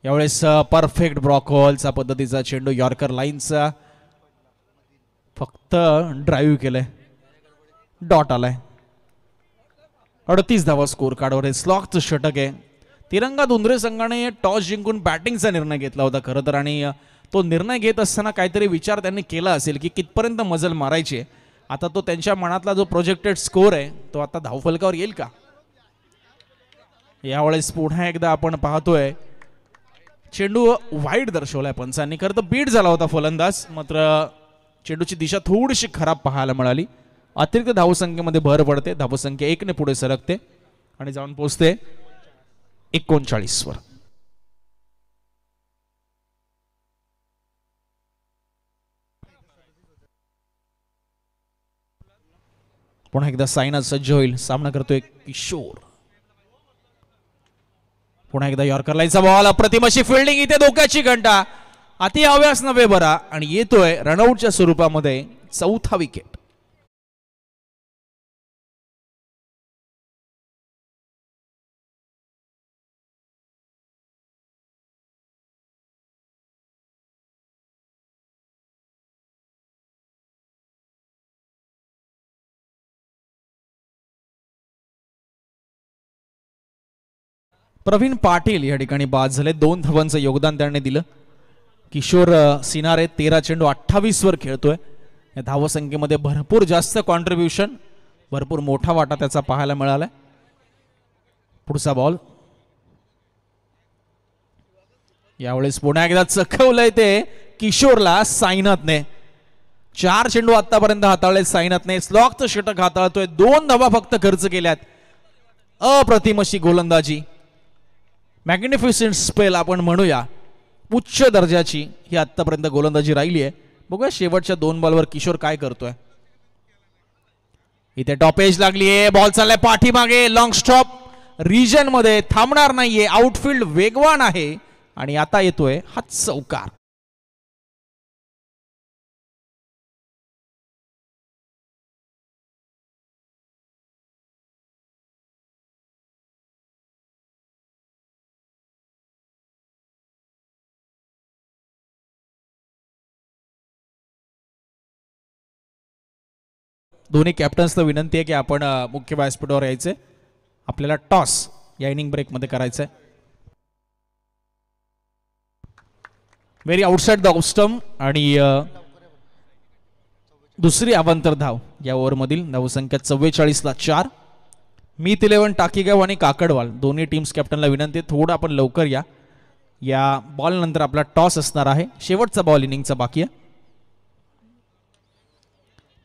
यावेळेस परफेक्ट ब्रॉकॉलचा पद्धतीचा चेंडू, यॉर्कर लाईनचा, फक्त ड्राईव्ह केलंय, डॉट आलाय. 38 धावा स्कोर कार्डवर. हे स्लॉगचं षटक आहे. तिरंगा धुंद्रे संघाने टॉस जिंकून बॅटिंगचा निर्णय घेतला होता खरं तर, आणि तो निर्णय घेत असताना काहीतरी विचार त्यांनी केला असेल की कितपर्यंत मजल मारायची. आता तो त्यांच्या मनातला जो प्रोजेक्टेड स्कोर आहे तो आता धावफलकावर येईल का. यावेळेस पुन्हा एकदा आपण पाहतोय चेंडू वाईड दर्शवलाय पंचांनी. खरं तर बीट झाला होता फलंदाज, मात्र चेंडूची दिशा थोडीशी खराब पाहायला मिळाली. अतिरिक्त धावसंख्येमध्ये भर पडते, धावसंख्या 1 ने पुढे सरकते आणि जाऊन पोहोचते 39 वर. पुन्हा एकदा साईनाथ सज्ज होईल, सामना करतोय किशोर. पुन्हा एकदा यॉर्कर लाईनचा बॉल, अप्रतिम अशी फिल्डिंग, इथे धोक्याची घंटा, अति हव्यास नव्हे बरा, आणि येतोय रनआउटच्या स्वरूपामध्ये 4था विकेट. प्रवीण पाटील या ठिकाणी बाद झाले, 2 धावांचं योगदान त्यांनी दिलं. किशोर सिनारे 13 चेंडू 28 वर खेळतोय. या धावसंख्येमध्ये भरपूर जास्त कॉन्ट्रीब्युशन, भरपूर मोठा वाटा त्याचा पाहायला मिळालाय. पुढचा बॉल यावेळेस पुन्हा एकदा चखवलंय ते किशोरला साईनाथने, 4 चेंडू आतापर्यंत हाताळले साईनाथने. स्लॉकचं षटक हाताळतोय. 2 धावा फक्त खर्च केल्यात. अप्रतिम अशी गोलंदाजी, मॅग्निफिसंट स्पेल आपण म्हणूया, उच्च दर्जाची ही आतापर्यंत गोलंदाजी राहिली आहे. बघूया शेवटच्या 2 बॉलवर किशोर काय करतोय. इथे टॉप एज लागली आहे. बॉल चाललाय पाठीमागे. लॉंग स्टॉप रिजन मध्ये थांबणार नाहीये. आउटफील्ड वेगवान आहे आणि आता येतोय हा चौकार. दोन्ही कॅप्टन्सला विनंती आहे की आपण मुख्य व्यासपीठावर यायचे. आपल्याला टॉस या इनिंग ब्रेकमध्ये करायचंय. Very outside the off stump आणि दुसरी अवांतर धाव या ओव्हरमधील. धावसंख्या 44-4. मीत 11 टाकीगाव आणि काकडवाल दोन्ही टीम्स कॅप्टनला विनंती आहे थोडं आपण लवकर या. या बॉल नंतर आपला टॉस असणार आहे. शेवटचा बॉल इनिंगचा बाकी आहे.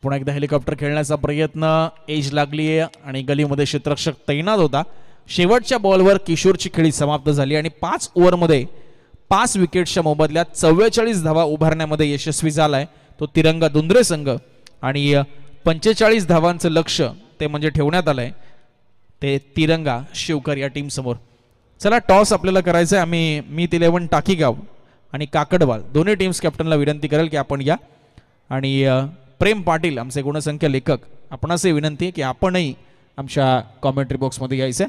पुन्हा एकदा हेलिकॉप्टर खेळण्याचा प्रयत्न. एज लागली आहे आणि गलीमध्ये क्षेत्ररक्षक तैनात होता. शेवटच्या बॉलवर किशोरची खेळी समाप्त झाली आणि 5 ओव्हरमध्ये 5 विकेट्सच्या मोबदल्यात 44 धावा उभारण्यामध्ये यशस्वी झालाय तो तिरंगा दुंद्रे संघ. आणि 45 धावांचं लक्ष ते म्हणजे ठेवण्यात आलंय ते तिरंगा शिवकर या टीम समोर. चला टॉस आपल्याला करायचं आहे. आम्ही मीत 11 टाकीगाव आणि काकडवाल दोन्ही टीम्स कॅप्टनला विनंती करेल की आपण या. आणि प्रेम पाटील आमचे गुणसंख्या लेखक आपणासही विनंती आहे की आपणही आमच्या कॉमेंट्री बॉक्समध्ये यायचं.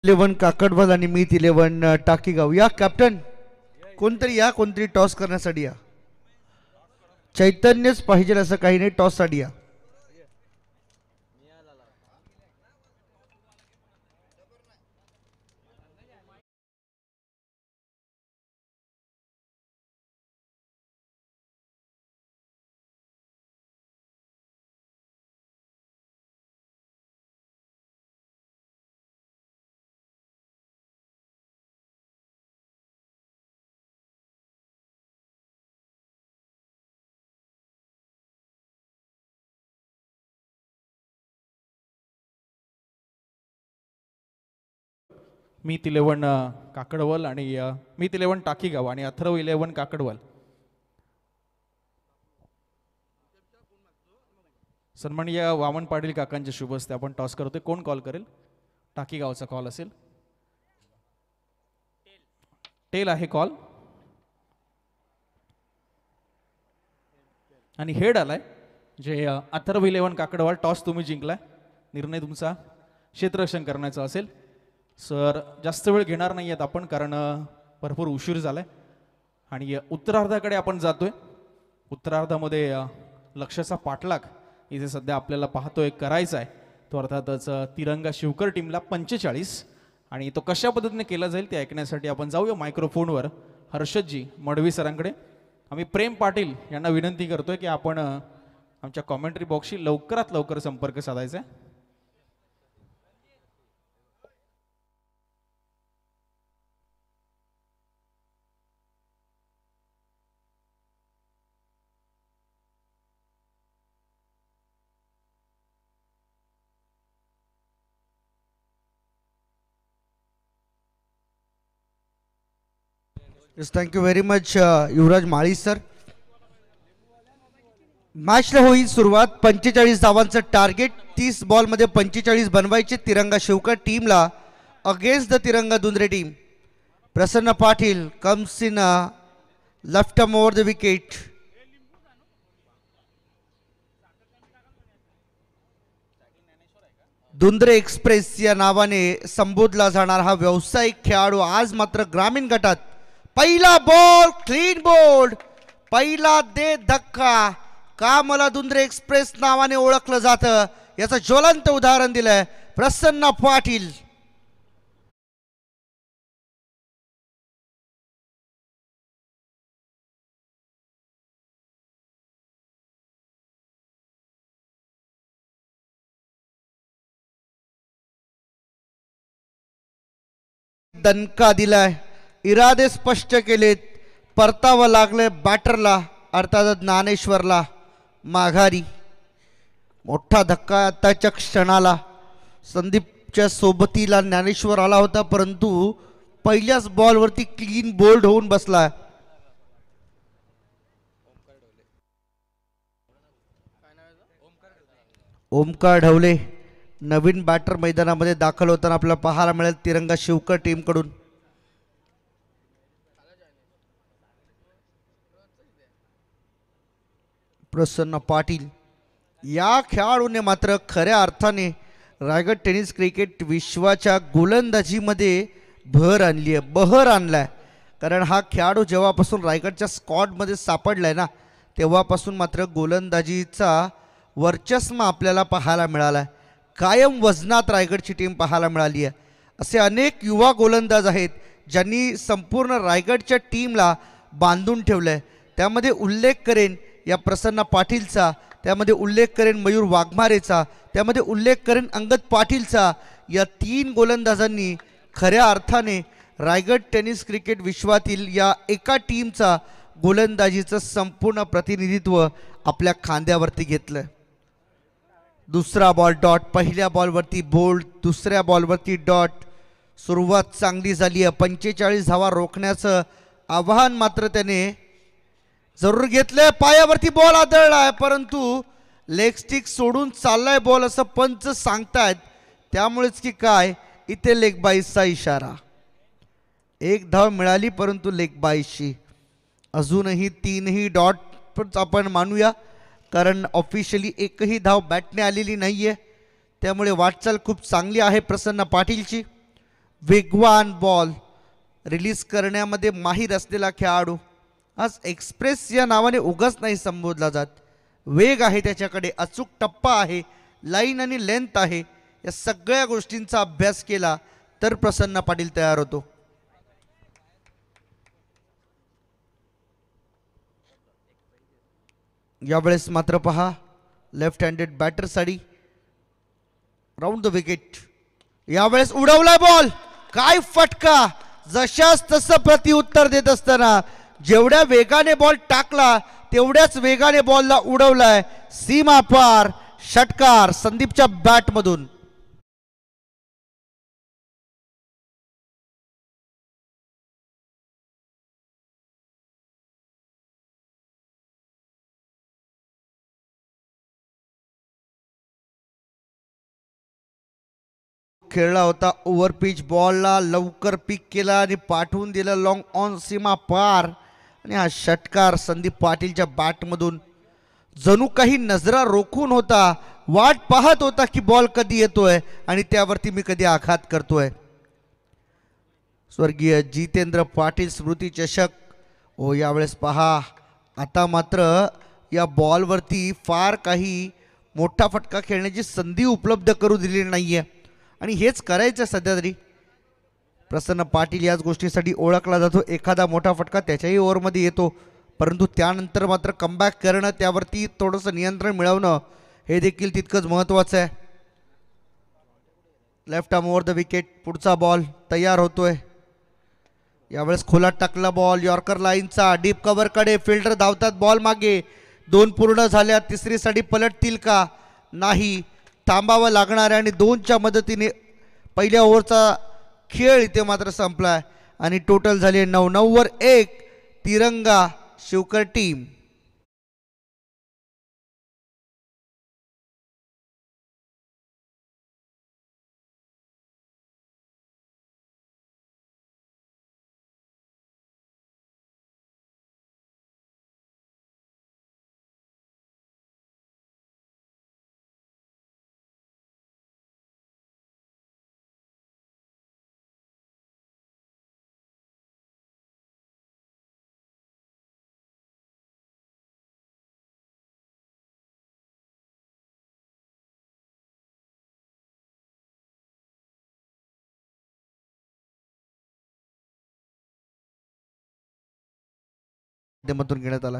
इलेव्हन काकडवाल आणि मीत 11 टाकीगाव या. कॅप्टन कोणतरी या, कोणतरी टॉस करण्यासाठी या. चैतन्यच पाहिजे असं काही नाही, टॉस साठी या. मीत 11 काकडवाल आणि मीत 11 टाकीगाव आणि अथर्व 11 काकडवाल. सन्माननीय वामन पाटील काकांच्या शुभ हस्ते आपण टॉस करतोय. कोण कॉल करेल? टाकीगावचा कॉल असेल. टेल आहे कॉल आणि हेड आलाय. जे अथर्व 11 काकडवाल टॉस तुम्ही जिंकलाय. निर्णय तुमचा क्षेत्ररक्षण करण्याचा असेल. सर जास्त वेळ घेणार नाही आहेत आपण, कारण भरपूर उशीर झालाय आणि उत्तरार्धाकडे आपण जातोय. उत्तरार्धामध्ये लक्ष्याचा पाठलाग इथे सध्या आपल्याला पाहतोय करायचा आहे. तो अर्थातच तिरंगा शिवकर टीमला 45 आणि तो कशा पद्धतीने केला जाईल ते ऐकण्यासाठी आपण जाऊया मायक्रोफोनवर हर्षदजी मडवी सरांकडे. आम्ही प्रेम पाटील यांना विनंती करतोय की आपण आमच्या कॉमेंट्री बॉक्सशी लवकरात लवकर संपर्क साधायचा आहे. येस, थँक्यू व्हेरी मच युवराज माळी सर. मॅचला होईल सुरुवात. 45 धावांचं टार्गेट. 30 बॉलमध्ये 45 बनवायचे तिरंगा शिवकर टीमला against the Tiranga Dundre team. Prasanna Patil comes in left arm over the wicket. Dundre express या नावाने संबोधला जाणार हा व्यावसायिक खेळाडू आज मात्र ग्रामीण गटात पहिला बॉल क्लीन बोल्ड. पहिला दे धक्का. का मला दुंद्रे एक्सप्रेस नावाने ओळखलं जातं याचं ज्वलंत उदाहरण दिलंय प्रसन्न पाटील. दणका दिलाय. इरादे स्पष्ट केलेत. परतावं लागलंय बॅटरला अर्थात ज्ञानेश्वरला माघारी. मोठा धक्का आताच्या क्षणाला. संदीपच्या सोबतीला ज्ञानेश्वर आला होता, परंतु पहिल्याच बॉलवरती क्लीन बोल्ड होऊन बसला. ओमकार ढवले नवीन बॅटर मैदानामध्ये दाखल होताना आपल्याला पाहायला मिळेल तिरंगा शिवकर टीम कडून. प्रसन्न पाटील या खेळाडूने मात्र खऱ्या अर्थाने रायगड टेनिस क्रिकेट विश्वाच्या गोलंदाजीमध्ये भर आणली आहे, बहर आणलाय. कारण हा खेळाडू जेव्हापासून रायगडच्या स्क्वॉडमध्ये सापडलाय ना, तेव्हापासून मात्र गोलंदाजीचा वर्चस्व आपल्याला पाहायला मिळाला आहे. कायम वजनात रायगडची टीम पाहायला मिळाली आहे. असे अनेक युवा गोलंदाज आहेत ज्यांनी संपूर्ण रायगडच्या टीमला बांधून ठेवलं आहे. त्यामध्ये उल्लेख करेन या प्रसन्न पाटीलचा, त्यामध्ये उल्लेख करेन मयूर वाघमारेचा, त्यामध्ये उल्लेख करेन अंगद पाटीलचा. या 3 गोलंदाजांनी खऱ्या अर्थाने रायगड टेनिस क्रिकेट विश्वातील या एका टीमचा गोलंदाजीचं संपूर्ण प्रतिनिधित्व आपल्या खांद्यावरती घेतलं. दुसरा बॉल डॉट. पहिल्या बॉलवरती बोल्ड, दुसऱ्या बॉलवरती डॉट. सुरुवात चांगली झाली आहे. 45 धावा रोखण्याचं आव्हान मात्र त्याने जरूर घेतलंय. पायावरती बॉल आदळलाय, परंतु लेग स्टिक सोडून चाललाय बॉल असं पंच सांगतायत. त्यामुळेच की काय इथे लेग बाईसचा इशारा. 1 धाव मिळाली परंतु लेग बाईसची. अजूनही 3ही डॉट आपण मानूया, कारण ऑफिशियली एकही धाव बॅटने आलेली नाहीये. त्यामुळे वाटचाल खूप चांगली आहे प्रसन्न पाटीलची. वेगवान बॉल रिलीज करण्यामध्ये माहीर असलेला खेळाडू. आज एक्सप्रेस या नावाने उगाच नाही संबोधला जात. वेग आहे त्याच्याकडे, अचूक टप्पा आहे, लाईन आणि लेंथ आहे. या सगळ्या गोष्टींचा अभ्यास केला तर प्रसन्न पाटील तयार होतो. यावेळेस मात्र पहा लेफ्ट हँडेड बॅटरसाठी राऊंड द विकेट. यावेळेस उडवलाय बॉल. काय फटका. जशाच तसं प्रत्युत्तर देत असताना जेवढ्या वेगाने बॉल टाकला तेवढ्याच वेगाने बॉलला उडवलाय. सीमा पार षटकार संदीपच्या बॅटमधून. खेळला होता ओव्हर पिच बॉलला लवकर पिक केला आणि पाठवून दिलं लॉंग ऑन सीमा पार आणि हा षटकार संदीप पाटीलच्या बॅटमधून जणू काही नजरा रोखून होता, वाट पाहत होता की बॉल कधी येतोय आणि त्यावरती मी कधी आघात करतोय. स्वर्गीय जितेंद्र पाटील स्मृती चषक. हो यावेळेस पहा आता मात्र या बॉलवरती फार काही मोठा फटका खेळण्याची संधी उपलब्ध करू दिली नाहीये आणि हेच करायचं सध्या तरी. प्रसन्न पाटील याच गोष्टीसाठी ओळखला जातो, एखादा मोठा फटका त्याच्याही ओव्हरमध्ये येतो परंतु त्यानंतर मात्र कमबॅक करणं, त्यावरती थोडंसं नियंत्रण मिळवणं हे देखील तितकंच महत्त्वाचं आहे. Left arm over the wicket. पुढचा बॉल तयार होतोय. यावेळेस खोलात टाकला बॉल यॉर्कर लाईनचा डीप कव्हरकडे. फिल्डर धावतात बॉल मागे. 2 पूर्ण झाल्या, तिसरीसाठी पलटतील का नाही. थांबावं लागणार आहे आणि 2च्या मदतीने पहिल्या ओव्हरचा खेळ इथे मात्र संपलाय आणि टोटल झाले 9 वर 1. तिरंगा शिवकर टीम. माध्यमातून घेण्यात आला.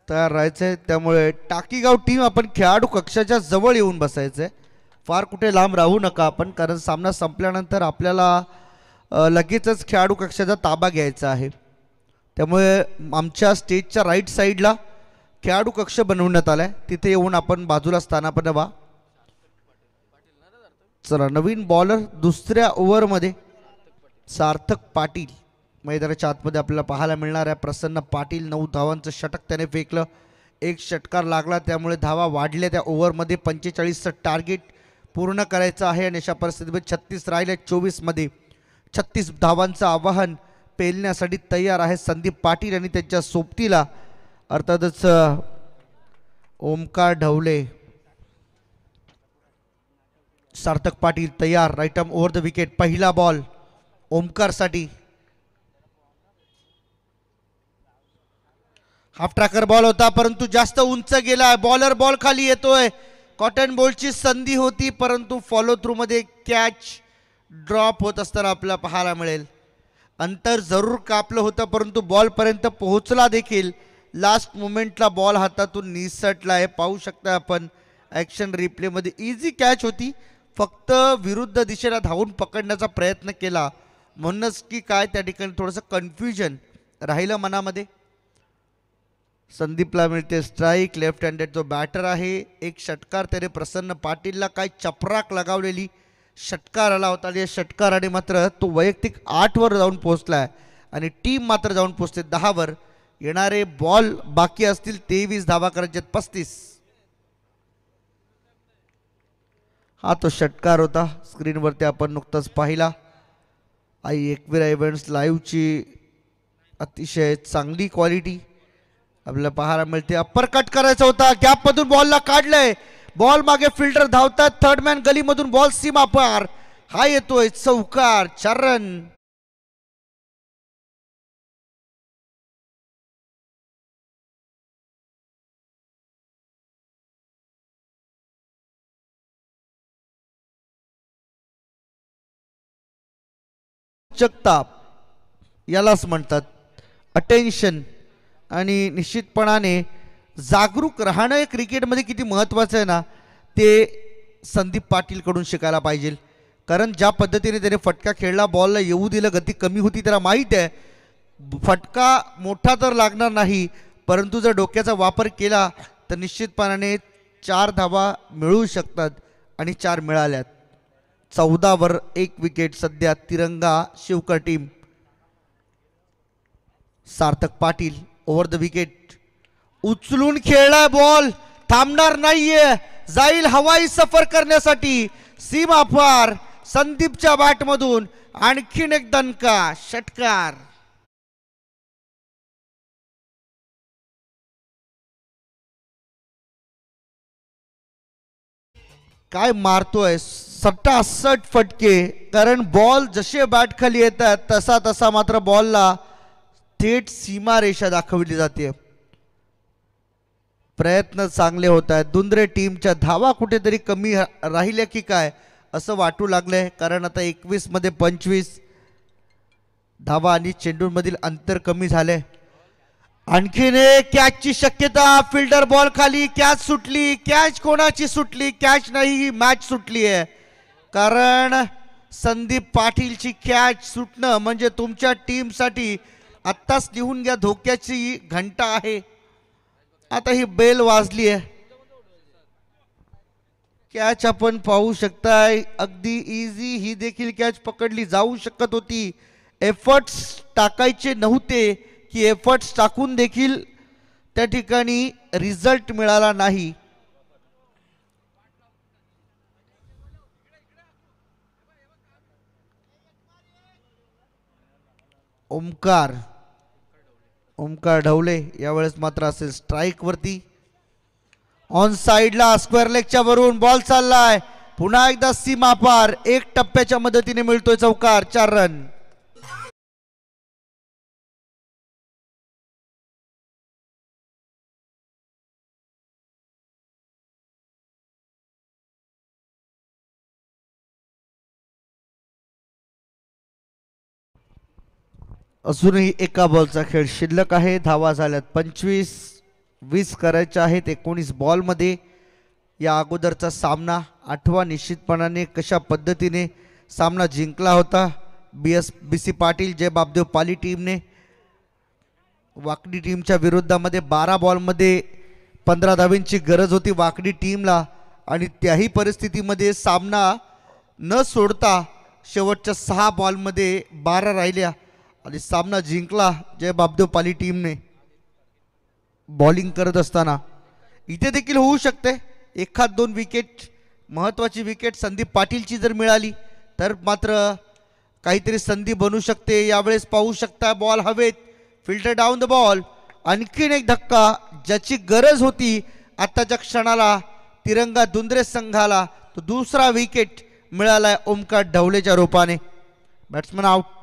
तयार राहायचंय, त्यामुळे टाकीगाव टीम आपण खेळाडू कक्षाच्या जवळ येऊन बसायचंय. फार कुठे लांब राहू नका आपण, कारण सामना संपल्यानंतर आपल्याला लगेचच खेळाडू कक्षाचा ताबा घ्यायचा आहे. त्यामुळे आमच्या स्टेजच्या राईट साईडला खेळाडू कक्ष बनवण्यात आलाय, तिथे येऊन आपण बाजूला स्थानापन्न व्हा. चला, नवीन बॉलर दुसऱ्या ओव्हरमध्ये सार्थक पाटील मैदानाच्या आतमध्ये आपल्याला पाहायला मिळणार आहे. प्रसन्न पाटील 9 धावांचं षटक त्याने फेकलं. 1 षटकार लागला, त्यामुळे धावा वाढल्या त्या ओव्हरमध्ये. 45चं टार्गेट पूर्ण करायचं आहे आणि अशा परिस्थितीमध्ये 36 राहिले. 24मध्ये 36 धावांचं आवाहन पेलण्यासाठी तयार आहे संदीप पाटील आणि त्यांच्या सोबतीला अर्थातच ओमकार ढवले. सार्थक पाटील तयार. Right arm over the wicket. पहिला बॉल ओमकारसाठी. हाफ ट्रॅकर बॉल होता परंतु जास्त उंच गेलाय. बॉलर बॉल खाली येतोय. कॉटन बॉलची संधी होती परंतु फॉलो थ्रू मध्ये कॅच ड्रॉप होत असताना आपल्याला पाहायला मिळेल. अंतर जरूर कापलं होतं परंतु बॉलपर्यंत पोहोचला देखील. लास्ट मोमेंटला बॉल हातातून निसटलाय. पाहू शकता आपण ॲक्शन रिप्लेमध्ये. इझी कॅच होती, फक्त विरुद्ध दिशेला धावून पकडण्याचा प्रयत्न केला म्हणूनच की काय त्या ठिकाणी थोडंसं कन्फ्युजन राहिलं मनामध्ये. संदीपला मिळते स्ट्राईक. लेफ्ट हँडेड जो बॅटर आहे. 1 षटकार त्याने प्रसन्न पाटीलला काय चपराक लगावलेली षटकार आला होता आणि या षटकाराने मात्र तो वैयक्तिक 8 वर जाऊन पोहोचलाय आणि टीम मात्र जाऊन पोहोचते 10 वर. येणारे बॉल बाकी असतील 23 धावा करायचे 35. हा तो षटकार होता स्क्रीनवरती आपण नुकताच पाहिला. आई एकविरा इव्हेंट्स लाईव्हची अतिशय चांगली क्वालिटी आपल्याला पाहायला मिळते. अप्पर कट करायचा होता, गॅपमधून बॉलला काढलंय. बॉल मागे फिल्डर धावतात. थर्ड मॅन गलीमधून बॉल सीमा पार. हा येतोय चौकार. 4 रन. जगताप यालाच म्हणतात अटेन्शन आणि निश्चितपणाने जागरूक राहणं हे क्रिकेटमध्ये किती महत्त्वाचं आहे ना, ते संदीप पाटीलकडून शिकायला पाहिजे. कारण ज्या पद्धतीने त्याने फटका खेळला, बॉलला येऊ दिलं, गती कमी होती, त्याला माहीत आहे फटका मोठा तर लागणार नाही परंतु जर डोक्याचा वापर केला तर निश्चितपणाने 4 धावा मिळू शकतात आणि 4 मिळाल्यात. 14 वर 1 विकेट सध्या तिरंगा Shivkar team. Sarthak Patil over the wicket. उचलून खेळलाय बॉल, थांबणार नाहीये. जाईल हवाई सफर करण्यासाठी सीमा पार संदीपच्या बॅटमधून आणखीन एक दणका षटकार. काय मारतोय सट्टासट फटके, कारण बॉल जसे बॅट खाली येतात तसा तसा मात्र बॉलला थेट सीमारेषा दाखवली जाते. प्रयत्न चांगले होत आहेत. दुंद्रे टीमच्या धावा कुठेतरी कमी राहिल्या की काय असं वाटू लागलंय, कारण आता 21 मध्ये 25 धावा आणि चेंडूमधील अंतर कमी झालंय. आणखीन एक कॅचची शक्यता. फिल्डर बॉल खाली, कॅच सुटली. कॅच कोणाची सुटली? कॅच नाही, ही मॅच सुटली आहे. कारण संदीप पाटीलची कॅच सुटणं म्हणजे तुमच्या टीमसाठी आत्ताच लिहून घ्या धोक्याची घंटा आहे. आता ही बेल वाजली आहे. कॅच आपण पाहू शकताय, अगदी इझी ही देखील कॅच पकडली जाऊ शकत होती. एफर्ट्स टाकायचे नव्हते की एफर्ट्स टाकून देखील त्या ठिकाणी रिझल्ट मिळाला नाही. ओमकार ढवले यावेळेस मात्र असेल स्ट्राइक वरती. ऑन साइडला स्क्वेअर लेगच्या वरून बॉल चाललाय. पुन्हा एकदा सीमा पार. एक टप्प्याच्या मदतीने मिळतोय चौकार. 4 रन. अजूनही एका बॉलचा खेळ शिल्लक आहे. धावा झाल्यात 25. 20 करायच्या आहेत 19 बॉलमध्ये. या अगोदरचा सामना आठवा निश्चितपणाने कशा पद्धतीने सामना जिंकला होता BC पाटील जय बापदेव पाली टीमने. वाकडी टीमच्या विरोधामध्ये 12 बॉलमध्ये 15 धावींची गरज होती वाकडी टीमला, आणि त्याही परिस्थितीमध्ये सामना न सोडता शेवटच्या 6 बॉलमध्ये 12 राहिल्या आणि सामना जिंकला जय बापदेव पाली टीमने. बॉलिंग करत असताना इथे देखील होऊ शकते एखाद 2 विकेट, महत्त्वाची विकेट संदीप पाटीलची जर मिळाली तर मात्र काहीतरी संधी बनू शकते. यावेळेस पाहू शकता बॉल हवेत, फिल्टर डाऊन द बॉल. आणखीन एक धक्का ज्याची गरज होती आत्ताच्या क्षणाला तिरंगा दुंद्रे संघाला. तो दुसरा विकेट मिळालाय ओमकार ढवलेच्या रूपाने. Batsman out.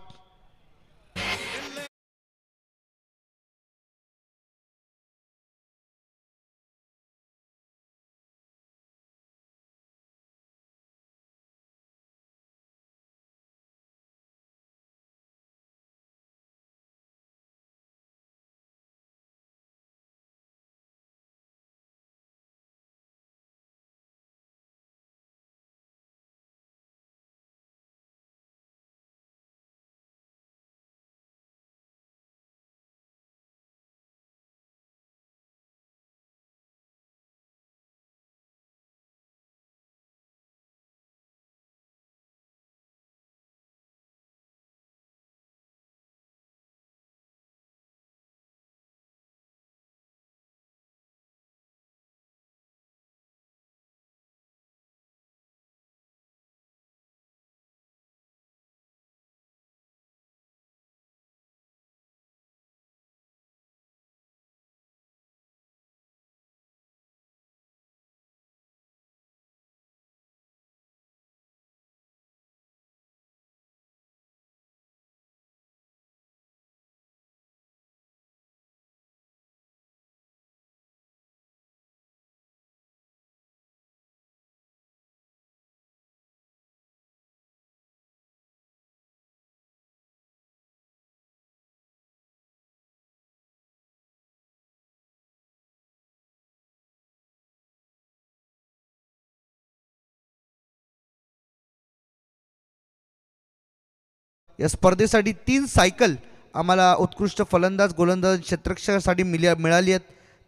या स्पर्धेसाठी 3 सायकल आम्हाला उत्कृष्ट फलंदाज गोलंदाज क्षेत्ररक्षकासाठी मिळाली आहेत.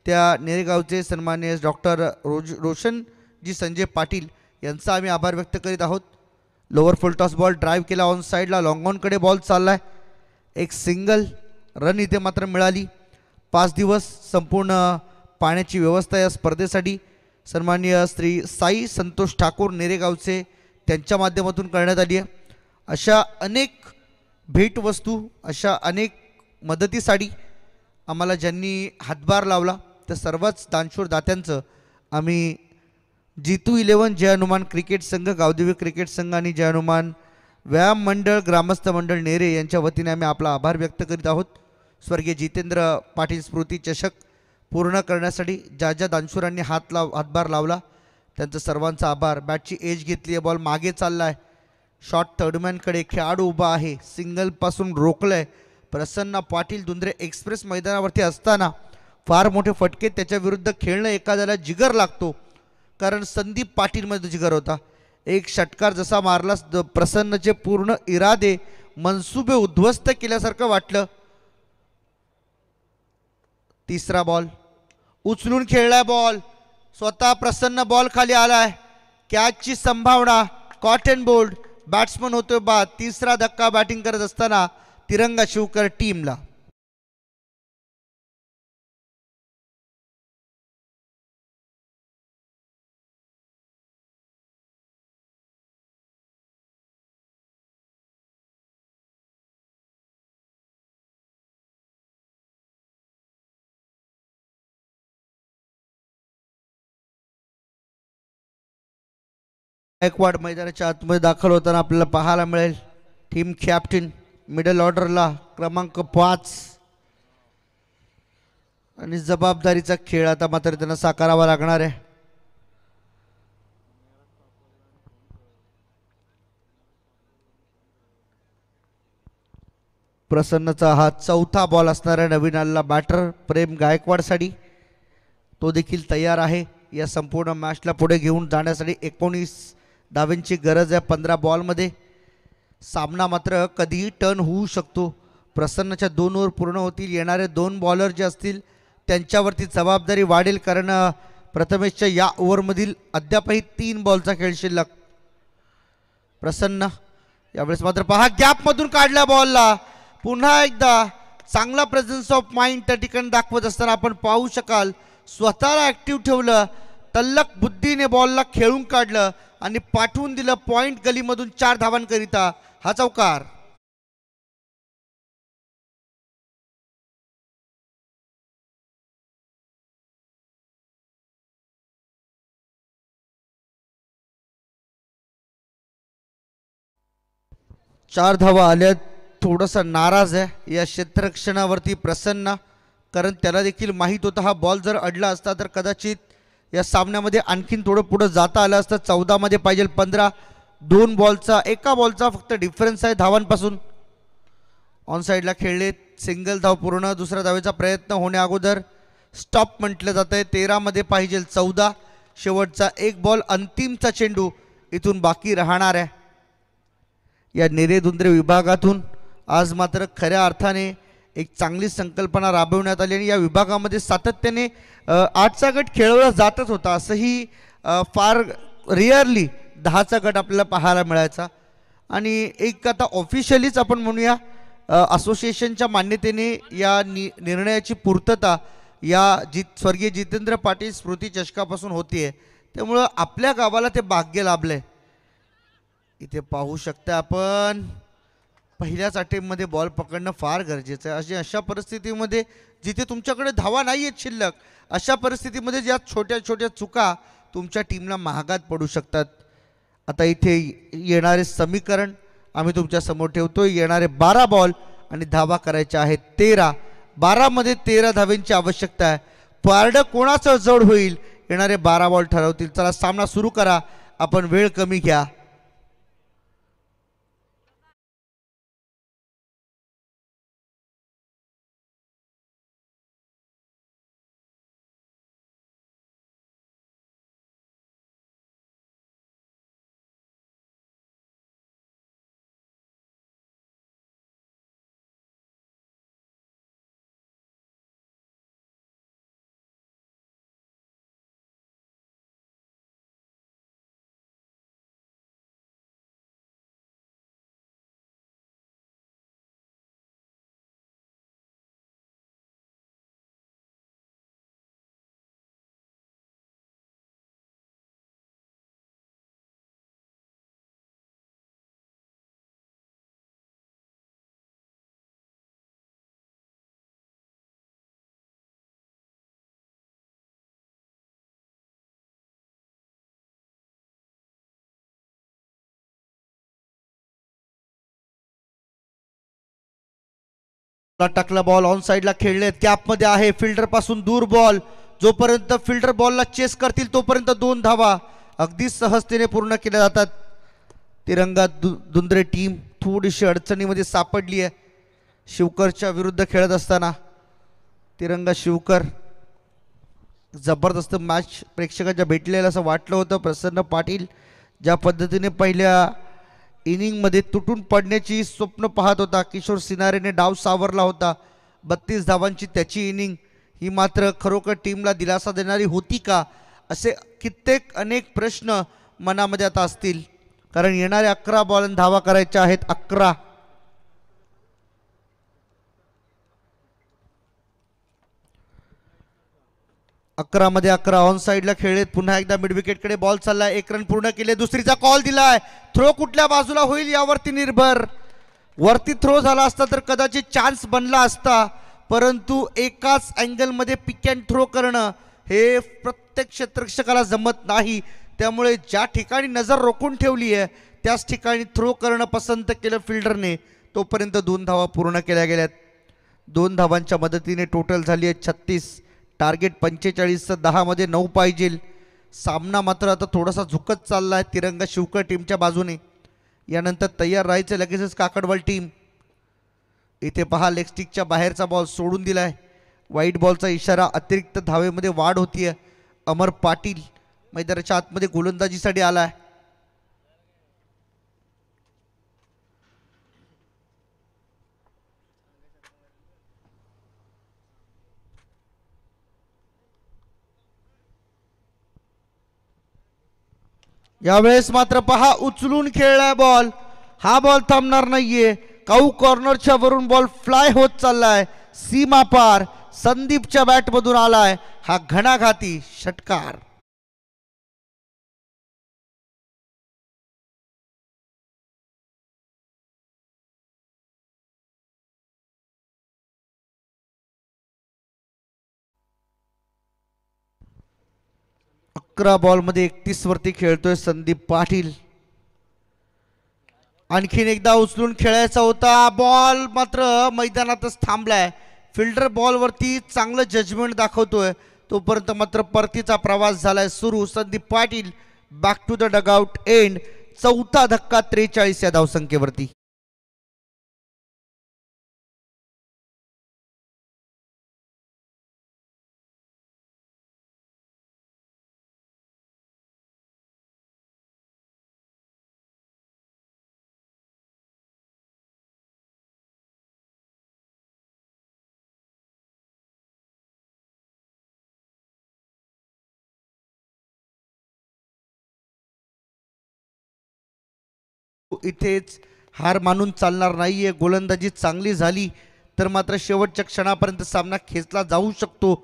त्या नेरेगावचे सन्माननीय डॉक्टर रोशनजी संजय पाटील यांचा आम्ही आभार व्यक्त करीत आहोत. लोअर फुल टॉस बॉल ड्राईव्ह केला ऑन साईडला, लॉंग ऑनकडे बॉल चाललाय. एक सिंगल रन इथे मात्र मिळाली. 5 दिवस संपूर्ण पाण्याची व्यवस्था या स्पर्धेसाठी सन्माननीय श्री साई संतोष ठाकूर नेरेगावचे त्यांच्या माध्यमातून करण्यात आली आहे। अशा अनेक भेटवस्तू, अशा अनेक मदतीसाठी आम्हाला ज्यांनी हातभार लावला त्या सर्वच दानशूर दात्यांचं आम्ही जितू 11 जय हनुमान क्रिकेट संघ, गावदेवी क्रिकेट संघ आणि जय हनुमान व्यायाम मंडळ, ग्रामस्थ मंडळ नेरे यांच्या वतीने आम्ही आपला आभार व्यक्त करीत आहोत। स्वर्गीय जितेंद्र पाटील स्मृती चषक पूर्ण करण्यासाठी ज्या ज्या दानशूरांनी हातभार लावला त्यांचं सर्वांचा आभार। बॅटची एज घेतली आहे, बॉल मागे चालला आहे, शॉट थर्डमॅनकडे, खेळाडू उभा आहे, सिंगलपासून रोखलं आहे। प्रसन्न पाटील दुंद्रे एक्सप्रेस मैदानावरती असताना फार मोठे फटके, त्याच्या विरुद्ध खेळणं एखाद्याला जिगर लागतो, कारण संदीप पाटीलमध्ये जिगर होता। एक षटकार जसा मारला, प्रसन्नचे पूर्ण इरादे मनसुबे उद्ध्वस्त केल्यासारखं वाटलं। तिसरा बॉल उचलून खेळलाय, बॉल स्वतः प्रसन्न बॉल खाली आलाय, कॅचची संभावना, कॉटन बोल्ड, बॅट्समन होतोय बाद। तिसरा धक्का बॅटिंग करत असताना तिरंगा शिवकर टीमला। गायकवाड मैदानाच्या आतमध्ये दाखल होताना आपल्याला पाहायला मिळेल टीम कॅप्टन मिडल ऑर्डरला क्रमांक 5 आणि जबाबदारीचा खेळ आता मात्र त्यांना साकारावा लागणार आहे। प्रसन्नचा हा चौथा बॉल असणार आहे नवीन आलेला बॅटर प्रेम गायकवाडसाठी, तो देखील तयार आहे या संपूर्ण मॅचला पुढे घेऊन जाण्यासाठी। 19 धावांची गरज आहे 15 बॉलमध्ये, सामना मात्र कधीही टर्न होऊ शकतो। प्रसन्नच्या 2 ओव्हर पूर्ण होतील, येणारे 2 बॉलर जे असतील त्यांच्यावरती जबाबदारी वाढेल, कारण प्रथमेशच्या या ओव्हरमधील अद्यापही 3 बॉलचा खेळ शिल्लक। प्रसन्न यावेळेस मात्र पहा गॅपमधून काढला बॉलला, पुन्हा एकदा चांगला प्रेझेन्स ऑफ माइंड त्या ठिकाणी दाखवत असताना आपण पाहू शकाल स्वतःला ॲक्टिव्ह ठेवलं, तल्लक बुद्धीने बॉलला खेळून काढलं आणि पाठवून दिलं पॉइंट गलीमधून 4 धावांकरिता हा चौकार। चार धावा आल्या, थोडासा नाराज आहे या क्षेत्ररक्षणावरती प्रसन्न, कारण त्याला देखील माहीत होतं हा बॉल जर अडला असता तर कदाचित या सामन्यामध्ये आणखीन थोडं पुढे जाता आलं असतं। 14 मध्ये पाहिजे 15, 2 बॉलचा, एका बॉलचा फक्त डिफरन्स आहे धावांपासून। ऑन साईडला खेळले, सिंगल धाव पूर्ण, दुसऱ्या धावेचा प्रयत्न होण्या अगोदर स्टॉप म्हटलं जात आहे। 13 मध्ये पाहिजे 14, शेवटचा एक बॉल, अंतिमचा चेंडू इथून बाकी राहणार आहे। या नेरेदुंद्रे विभागातून आज मात्र खऱ्या अर्थाने एक चांगली संकल्पना राबवण्यात आली आणि या विभागामध्ये सातत्याने 8चा गट खेळवला जातच होता, असंही फार रिअरली 10चा गट आपल्याला पाहायला मिळायचा। आणि एक आता ऑफिशियलीच आपण म्हणूया असोसिएशनच्या मान्यतेने या निर्णयाची पूर्तता या स्वर्गीय जितेंद्र पाटील स्मृती चषकापासून होतीये, त्यामुळं आपल्या गावाला ते भाग्य लाभलंय। इथे पाहू शकता आपण पहिल्याच अटेम्प्टमध्ये बॉल पकडणं फार गरजेचं आहे। अशा परिस्थितीमध्ये जिथे तुमच्याकडे धावा नाही आहेत शिल्लक, अशा परिस्थितीमध्ये ज्या छोट्या छोट्या चुका तुमच्या टीमला महागात पडू शकतात। आता इथे येणारे समीकरण आम्ही तुमच्या समोर ठेवतोय, येणारे 12 बॉल आणि धावा करायच्या आहेत 13, 12 मध्ये 13 धावांची आवश्यकता आहे। पारडं कोणाचं जड होईल येणारे 12 बॉल ठरवतील। चला सामना सुरू करा, आपण वेळ कमी घ्या। टाकला बॉल ऑन साइडला खेळलेत, कॅपमध्ये आहे, फिल्डर पासून दूर बॉल, जोपर्यंत फिल्डर बॉलला चेस करतील तोपर्यंत 2 धावा अगदी सहजतेने पूर्ण केल्या जातात. तिरंगा दुंद्रे टीम थोडीशी अडचणीमध्ये सापडली आहे शिवकरच्या विरुद्ध खेळत असताना. तिरंगा शिवकर जबरदस्त मॅच प्रेक्षकांच्या भेटलेलं असं वाटलं होतं. प्रसन्न पाटील ज्या पद्धतीने पहिल्या इनिंगमध्ये तुटून पडण्याची स्वप्न पाहत होता, किशोर सिनारेने डाव सावरला होता. 32 धावांची त्याची इनिंग ही मात्र खरोखर टीमला दिलासा देणारी होती का, असे कित्येक अनेक प्रश्न मनामध्ये आता असतील. कारण येणारे 11 बॉल धावा करायच्या आहेत 11. मध्ये 11 ऑन साइडला खेळलेत. पुन्हा एकदा मिड विकेटकडे बॉल चाललाय. 1 रन पूर्ण केले. दुसरीचा कॉल दिलाय. थ्रो कुठल्या बाजूला होईल यावरती निर्भर. वरती थ्रो झाला असता तर कदाचित चान्स बनला असता, परंतु एकाच अँगलमध्ये पिक अँड थ्रो करणं हे प्रत्येक क्षेत्ररक्षकाला जमत नाही. त्यामुळे ज्या ठिकाणी नजर रोखून ठेवली आहे त्याच ठिकाणी थ्रो करणं पसंत केलं फिल्डरने. तोपर्यंत 2 धावा पूर्ण केल्या गेल्यात. 2 धावांच्या मदतीने टोटल झाली आहे 36. टार्गेट 45 10 मध्ये 9 पाहिजे. सामना मात्र आता थोडासा झुकत चालला आहे तिरंगा शिवकर टीमच्या बाजूने. यानंतर तयार राहायचं लगेचच काकडवाल टीम. इथे पहा लेग स्टिकच्या बाहेरचा बॉल सोडून दिलाय. वाईट बॉलचा इशारा. अतिरिक्त धावेमध्ये वाढ होतीये. अमर पाटील मैदानाच्या आतमध्ये गोलंदाजीसाठी आलाय. यावेळेस मात्र पहा उचलून खेळलाय बॉल. हा बॉल थांबणार नाहीये. काऊ कॉर्नरच्या वरून बॉल फ्लाय होत चाललाय सीमा पार. संदीपच्या बॅटमधून आलाय हा घणाघाती षटकार. बॉल मध्ये 31 वरती खेळतोय संदीप पाटील. आणखीन एकदा उचलून खेळायचा होता. बॉल मात्र मैदानातच थांबलाय. फिल्डर बॉल वरती चांगलं जजमेंट दाखवतोय. तोपर्यंत मात्र परतीचा प्रवास झालाय सुरू. Sandeep Patil back to the dugout end. 4था धक्का 43 या धावसंख्येवरती. इथेच हार मानून चालणार नाहीये. गोलंदाजी चांगली झाली तर मात्र शेवटच्या क्षणापर्यंत सामना खेचला जाऊ शकतो.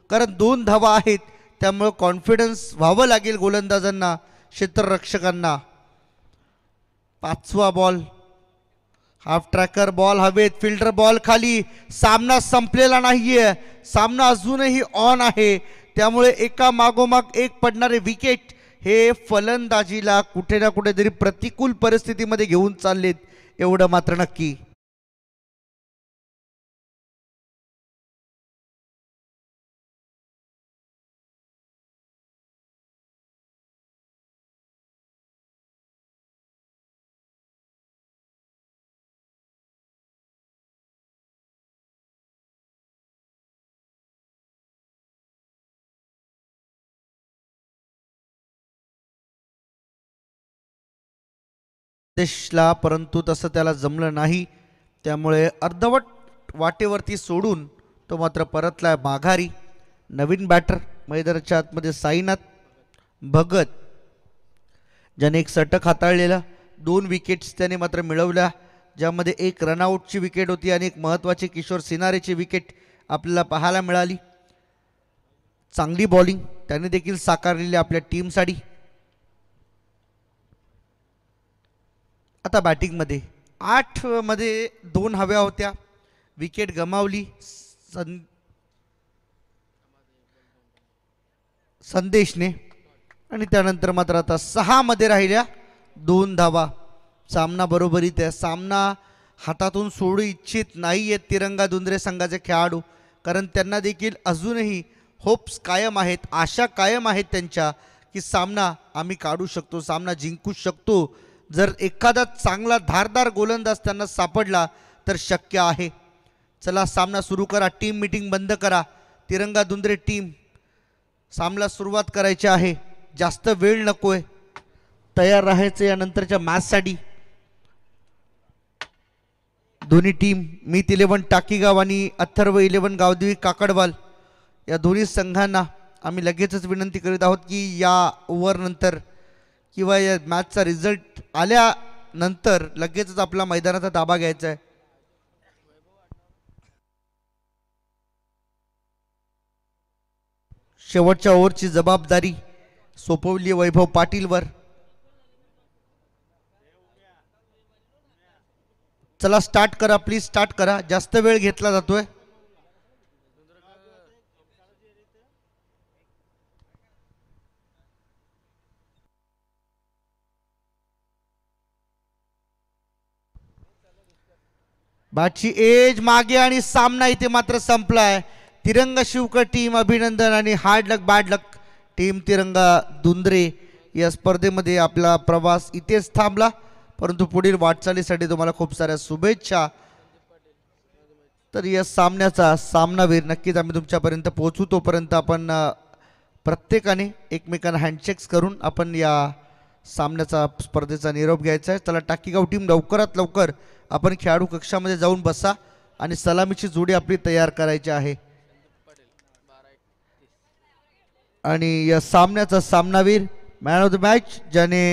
कारण 2 धावा आहेत. त्यामुळे कॉन्फिडन्स व्हावं लागेल गोलंदाजांना, क्षेत्ररक्षकांना. 5वा बॉल. हाफ ट्रॅकर बॉल हवेत. फिल्डर बॉल खाली. सामना संपलेला नाहीये. सामना अजूनही ऑन आहे. त्यामुळे एका मागोमाग एक पडणारे विकेट हे फलंदाजीला कुठे ना कुठेतरी प्रतिकूल परिस्थितीमध्ये घेऊन चाललेत एवढं मात्र नक्की. देशला परंतु तसं त्याला जमलं नाही. त्यामुळे अर्धवट वाटेवरती सोडून तो मात्र परतलाय माघारी. नवीन बॅटर मैदानाच्या आतमध्ये साईनाथ भगत, ज्याने एक षटक हाताळलेला. 2 विकेट्स त्याने मात्र मिळवल्या, ज्यामध्ये एक रनआउटची विकेट होती आणि एक महत्त्वाची किशोर सिनारेची विकेट आपल्याला पाहायला मिळाली. चांगली बॉलिंग त्याने देखील साकारलेली आपल्या टीमसाठी. आता बॅटिंगमध्ये 8 मध्ये 2 हव्या होत्या. विकेट गमावली संदेशने आणि त्यानंतर मात्र आता 6 मध्ये राहिल्या 2 धावा. सामना बरोबरीत आहे. सामना हातातून सोडू इच्छित नाही आहेत तिरंगा दुंद्रे संघाचे खेळाडू, कारण त्यांना देखील अजूनही होप्स कायम आहेत, आशा कायम आहेत त्यांच्या की सामना आम्ही काढू शकतो, सामना जिंकू शकतो. जर एखादा चांगला धारदार गोलंदाज त्यांना सापडला तर शक्य आहे. चला सामना सुरू करा, टीम मीटिंग बंद करा. तिरंगा दुंद्रे टीम, सामना सुरुवात करायची आहे, जास्त वेळ नकोय, तयार राहायचं या नंतरच्या मॅचसाठी. दोन्ही टीम मीत 11 टाकीगाव आणि अथर्व 11 गावदेवी काकडवाल या दोन्ही संघांना आम्ही लगेचच विनंती करीत आहोत की या ओव्हरनंतर किंवा या मॅचचा रिझल्ट आल्यानंतर लगेचच आपला मैदानाचा ताबा घ्यायचा आहे. शेवटच्या ओव्हरची जबाबदारी सोपवली वैभव पाटीलवर. चला स्टार्ट करा, प्लीज स्टार्ट करा, जास्त वेळ घेतला जातोय. बॅटची एज मागे आणि सामना इथे मात्र संपलाय. तिरंगा शिवकर टीम अभिनंदन आणि हार्ड लक बॅड लक टीम तिरंगा दुंद्रे या स्पर्धेमध्ये आपला प्रवास इथेच थांबला, परंतु पुढील वाटचालीसाठी तुम्हाला खूप साऱ्या शुभेच्छा. तर या सामन्याचा सामनावीर नक्कीच आम्ही तुमच्यापर्यंत पोहोचू, तोपर्यंत आपण प्रत्येकाने एकमेकांना हँडशेक्स करून आपण या सामन्याचा स्पर्धेचा निरोप घ्यायचा आहे. चला टाकीगाव टीम लवकरात लवकर आपण खेळाडू कक्षामध्ये जाऊन बसा आणि सलामीची जोडी आपली तयार करायची आहे. आणि या सामन्याचा सामनावीर मॅन ऑफ द मॅच ज्याने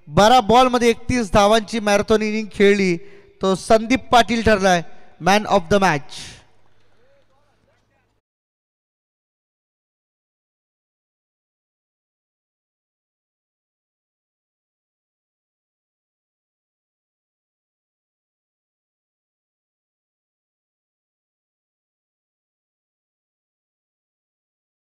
12 बॉलमध्ये 31 धावांची मॅरेथॉन इनिंग खेळली तो संदीप पाटील ठरलाय मॅन ऑफ द मॅच.